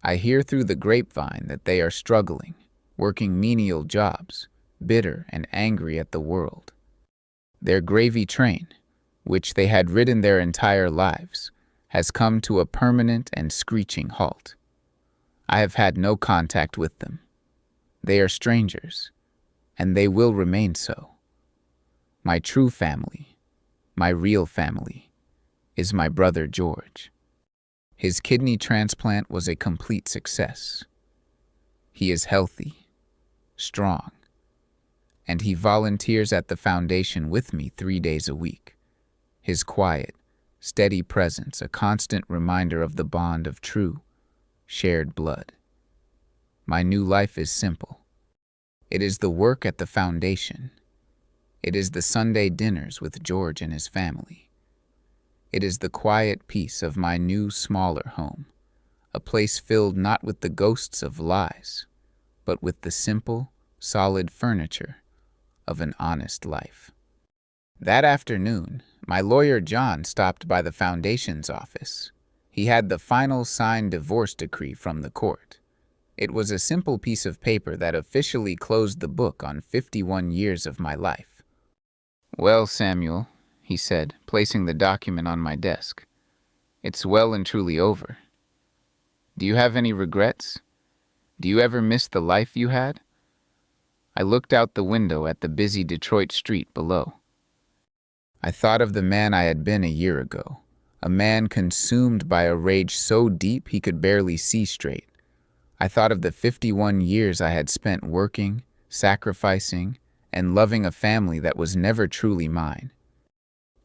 I hear through the grapevine that they are struggling, working menial jobs, bitter and angry at the world. Their gravy train, which they had ridden their entire lives, has come to a permanent and screeching halt. I have had no contact with them. They are strangers, and they will remain so. My true family, my real family, is my brother George. His kidney transplant was a complete success. He is healthy, strong, and he volunteers at the foundation with me 3 days a week. His quiet, steady presence a constant reminder of the bond of true, shared blood. My new life is simple. It is the work at the foundation. It is the Sunday dinners with George and his family. It is the quiet peace of my new, smaller home, a place filled not with the ghosts of lies, but with the simple, solid furniture of an honest life. That afternoon, my lawyer John stopped by the foundation's office. He had the final signed divorce decree from the court. It was a simple piece of paper that officially closed the book on 51 years of my life. "Well, Samuel," he said, placing the document on my desk, "it's well and truly over. Do you have any regrets? Do you ever miss the life you had?" I looked out the window at the busy Detroit street below. I thought of the man I had been a year ago, a man consumed by a rage so deep he could barely see straight. I thought of the 51 years I had spent working, sacrificing, and loving a family that was never truly mine.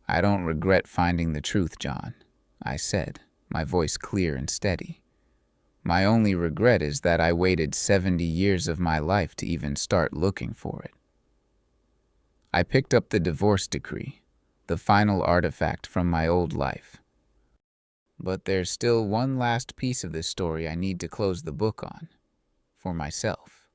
"I don't regret finding the truth, John," I said, my voice clear and steady. My only regret is that I waited 70 years of my life to even start looking for it. I picked up the divorce decree, the final artifact from my old life. But there's still one last piece of this story I need to close the book on, for myself.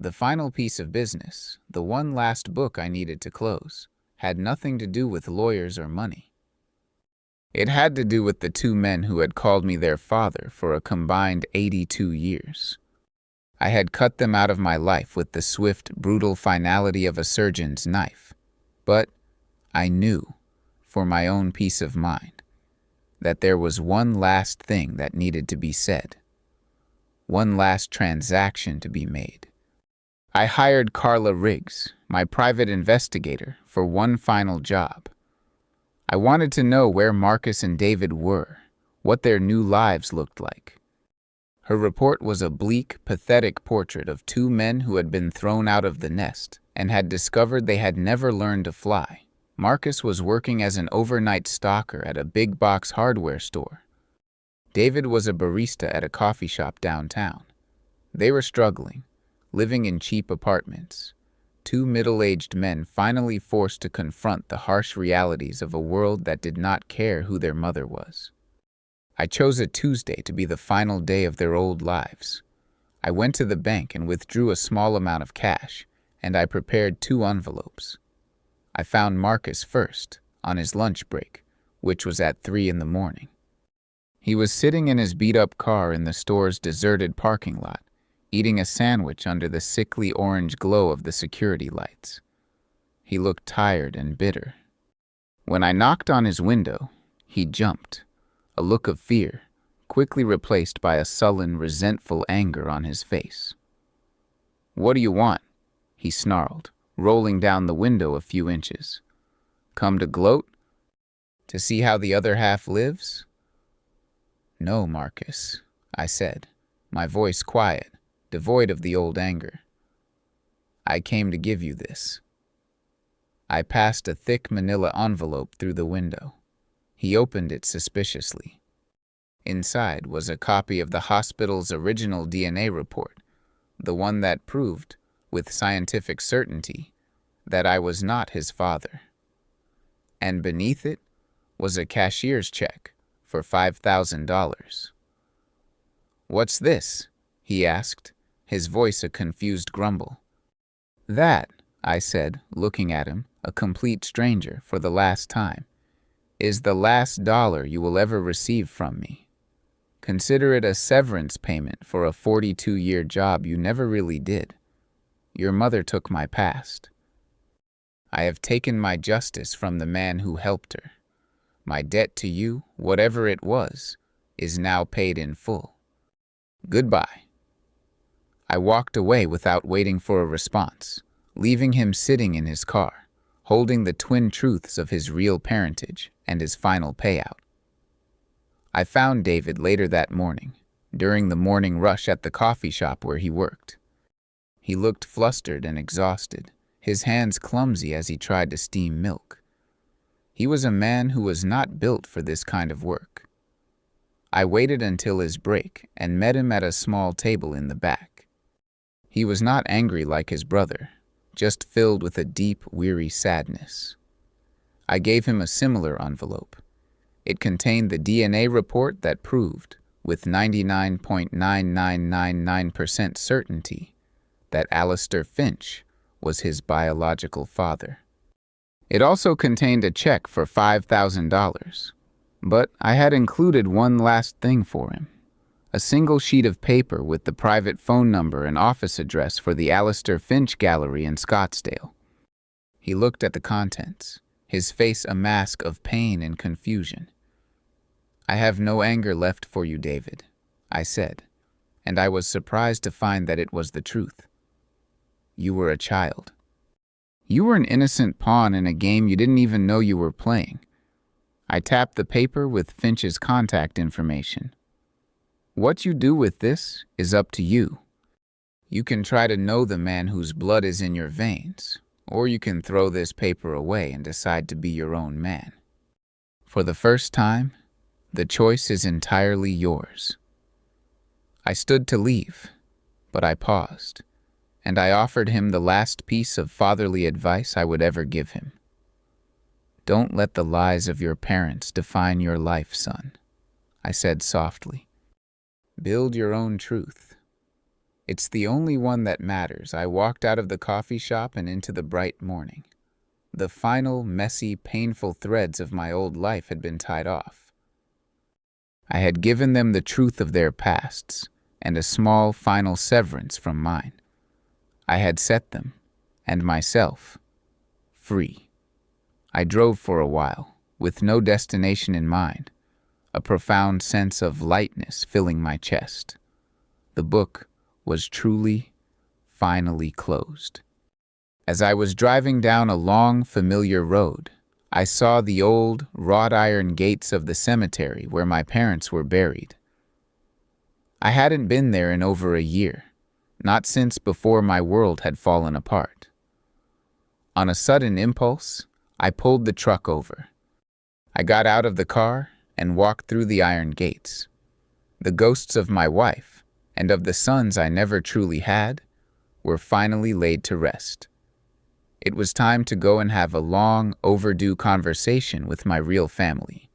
The final piece of business, the one last book I needed to close, had nothing to do with lawyers or money. It had to do with the two men who had called me their father for a combined 82 years. I had cut them out of my life with the swift, brutal finality of a surgeon's knife. But I knew, for my own peace of mind, that there was one last thing that needed to be said, one last transaction to be made. I hired Carla Riggs, my private investigator, for one final job. I wanted to know where Marcus and David were, what their new lives looked like. Her report was a bleak, pathetic portrait of two men who had been thrown out of the nest and had discovered they had never learned to fly. Marcus was working as an overnight stalker at a big box hardware store. David was a barista at a coffee shop downtown. They were struggling, living in cheap apartments. Two middle-aged men finally forced to confront the harsh realities of a world that did not care who their mother was. I chose a Tuesday to be the final day of their old lives. I went to the bank and withdrew a small amount of cash, and I prepared 2 envelopes. I found Marcus first, on his lunch break, which was at 3 in the morning. He was sitting in his beat-up car in the store's deserted parking lot, eating a sandwich under the sickly orange glow of the security lights. He looked tired and bitter. When I knocked on his window, he jumped, a look of fear, quickly replaced by a sullen, resentful anger on his face. "What do you want?" he snarled, rolling down the window a few inches. "Come to gloat? To see how the other half lives?" "No, Marcus," I said, my voice quiet, devoid of the old anger. "I came to give you this." I passed a thick manila envelope through the window. He opened it suspiciously. Inside was a copy of the hospital's original DNA report, the one that proved, with scientific certainty, that I was not his father. And beneath it was a cashier's check for $5,000. "What's this?" he asked, his voice a confused grumble. "That," I said, looking at him, a complete stranger, for the last time, "is the last dollar you will ever receive from me. Consider it a severance payment for a 42-year job you never really did. Your mother took my past. I have taken my justice from the man who helped her. My debt to you, whatever it was, is now paid in full. Goodbye." I walked away without waiting for a response, leaving him sitting in his car, holding the twin truths of his real parentage and his final payout. I found David later that morning, during the morning rush at the coffee shop where he worked. He looked flustered and exhausted, his hands clumsy as he tried to steam milk. He was a man who was not built for this kind of work. I waited until his break and met him at a small table in the back. He was not angry like his brother, just filled with a deep, weary sadness. I gave him a similar envelope. It contained the DNA report that proved, with 99.9999% certainty, that Alistair Finch was his biological father. It also contained a check for $5,000, but I had included one last thing for him. A single sheet of paper with the private phone number and office address for the Alistair Finch Gallery in Scottsdale. He looked at the contents, his face a mask of pain and confusion. "I have no anger left for you, David," I said, and I was surprised to find that it was the truth. "You were a child. You were an innocent pawn in a game you didn't even know you were playing." I tapped the paper with Finch's contact information. "What you do with this is up to you. You can try to know the man whose blood is in your veins, or you can throw this paper away and decide to be your own man. For the first time, the choice is entirely yours." I stood to leave, but I paused, and I offered him the last piece of fatherly advice I would ever give him. Don't let the lies of your parents define your life, son, I said softly. Build your own truth. It's the only one that matters. I walked out of the coffee shop and into the bright morning. The final, messy, painful threads of my old life had been tied off. I had given them the truth of their pasts and a small, final severance from mine. I had set them, and myself, free. I drove for a while, with no destination in mind, a profound sense of lightness filling my chest. The book was truly, finally closed. As I was driving down a long, familiar road, I saw the old, wrought iron gates of the cemetery where my parents were buried. I hadn't been there in over a year, not since before my world had fallen apart. On a sudden impulse, I pulled the truck over. I got out of the car and walked through the iron gates. The ghosts of my wife and of the sons I never truly had were finally laid to rest. It was time to go and have a long, overdue conversation with my real family.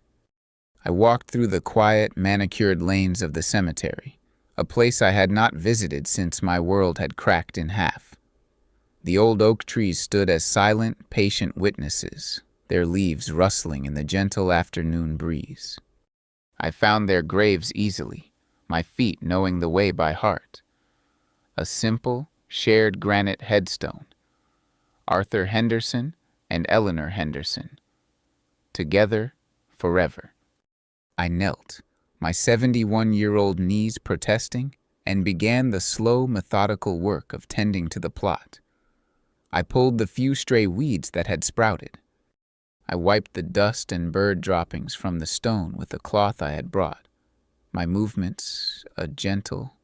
I walked through the quiet, manicured lanes of the cemetery, a place I had not visited since my world had cracked in half. The old oak trees stood as silent, patient witnesses, their leaves rustling in the gentle afternoon breeze. I found their graves easily, my feet knowing the way by heart. A simple, shared granite headstone. Arthur Henderson and Eleanor Henderson. Together, forever. I knelt, my 71-year-old knees protesting, and began the slow, methodical work of tending to the plot. I pulled the few stray weeds that had sprouted. I wiped the dust and bird droppings from the stone with a cloth I had brought, my movements a gentle,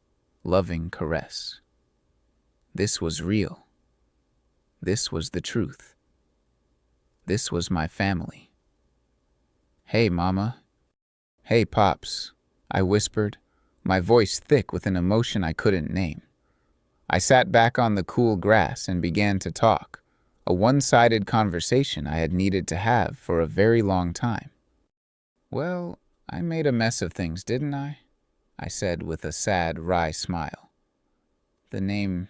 loving caress. This was real. This was the truth. This was my family. Hey, Mama. Hey, Pops, I whispered, my voice thick with an emotion I couldn't name. I sat back on the cool grass and began to talk, a one-sided conversation I had needed to have for a very long time. Well, I made a mess of things, didn't I? I said with a sad, wry smile. The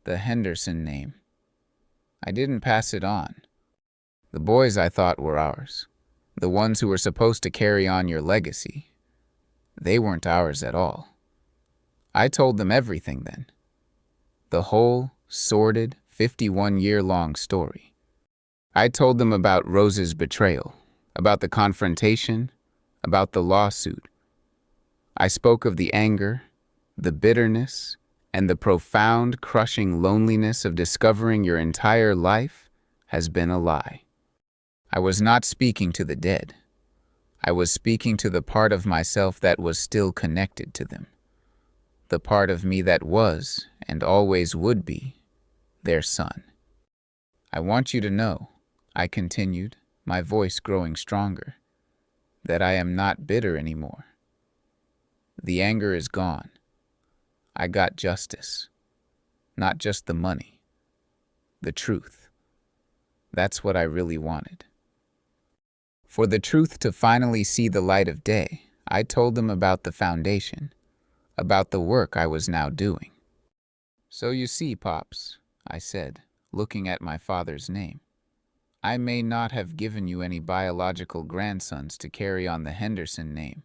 Henderson name. I didn't pass it on. The boys I thought were ours, the ones who were supposed to carry on your legacy, they weren't ours at all. I told them everything then. The whole, sordid, 51-year-long story. I told them about Rose's betrayal, about the confrontation, about the lawsuit. I spoke of the anger, the bitterness, and the profound, crushing loneliness of discovering your entire life has been a lie. I was not speaking to the dead. I was speaking to the part of myself that was still connected to them. The part of me that was, and always would be, their son. I want you to know, I continued, my voice growing stronger, that I am not bitter anymore. The anger is gone. I got justice. Not just the money. The truth. That's what I really wanted. For the truth to finally see the light of day, I told them about the foundation, about the work I was now doing. So you see, Pops, I said, looking at my father's name, I may not have given you any biological grandsons to carry on the Henderson name,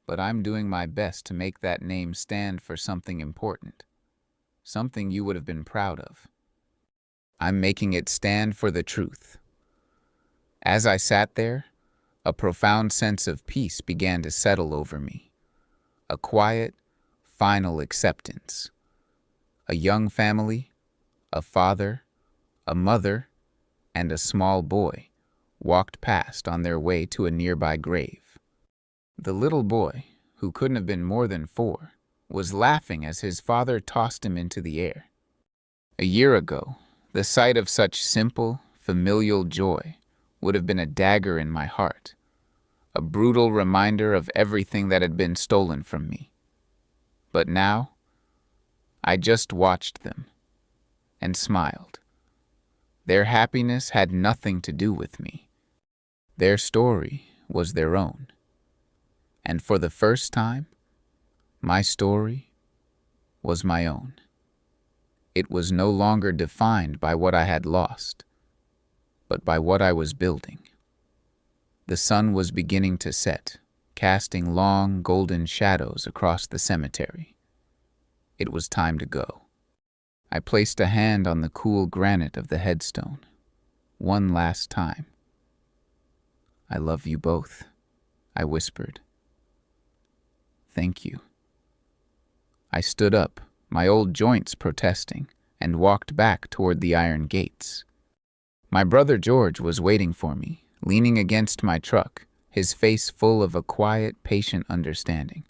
but I'm doing my best to make that name stand for something important, something you would have been proud of. I'm making it stand for the truth. As I sat there, a profound sense of peace began to settle over me, a quiet, final acceptance. A young family, a father, a mother, and a small boy walked past on their way to a nearby grave. The little boy, who couldn't have been more than 4, was laughing as his father tossed him into the air. A year ago, the sight of such simple, familial joy would have been a dagger in my heart, a brutal reminder of everything that had been stolen from me. But now, I just watched them and smiled. Their happiness had nothing to do with me. Their story was their own. And for the first time, my story was my own. It was no longer defined by what I had lost, but by what I was building. The sun was beginning to set, casting long golden shadows across the cemetery. It was time to go. I placed a hand on the cool granite of the headstone, one last time. "I love you both," I whispered. "Thank you." I stood up, my old joints protesting, and walked back toward the iron gates. My brother George was waiting for me, leaning against my truck, his face full of a quiet, patient understanding.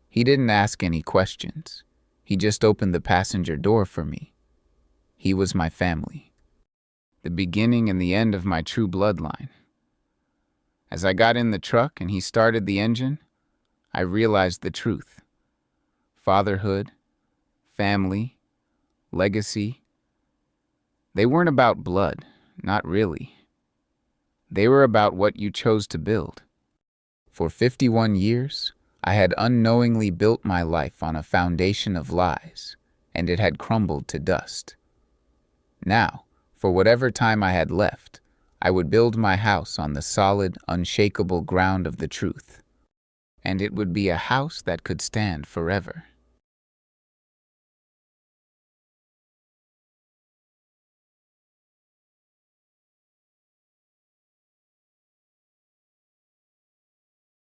He didn't ask any questions. He just opened the passenger door for me. He was my family, the beginning and the end of my true bloodline. As I got in the truck and he started the engine, I realized the truth. Fatherhood, family, legacy, they weren't about blood, not really. They were about what you chose to build. For 51 years, I had unknowingly built my life on a foundation of lies, and it had crumbled to dust. Now, for whatever time I had left, I would build my house on the solid, unshakable ground of the truth. And it would be a house that could stand forever.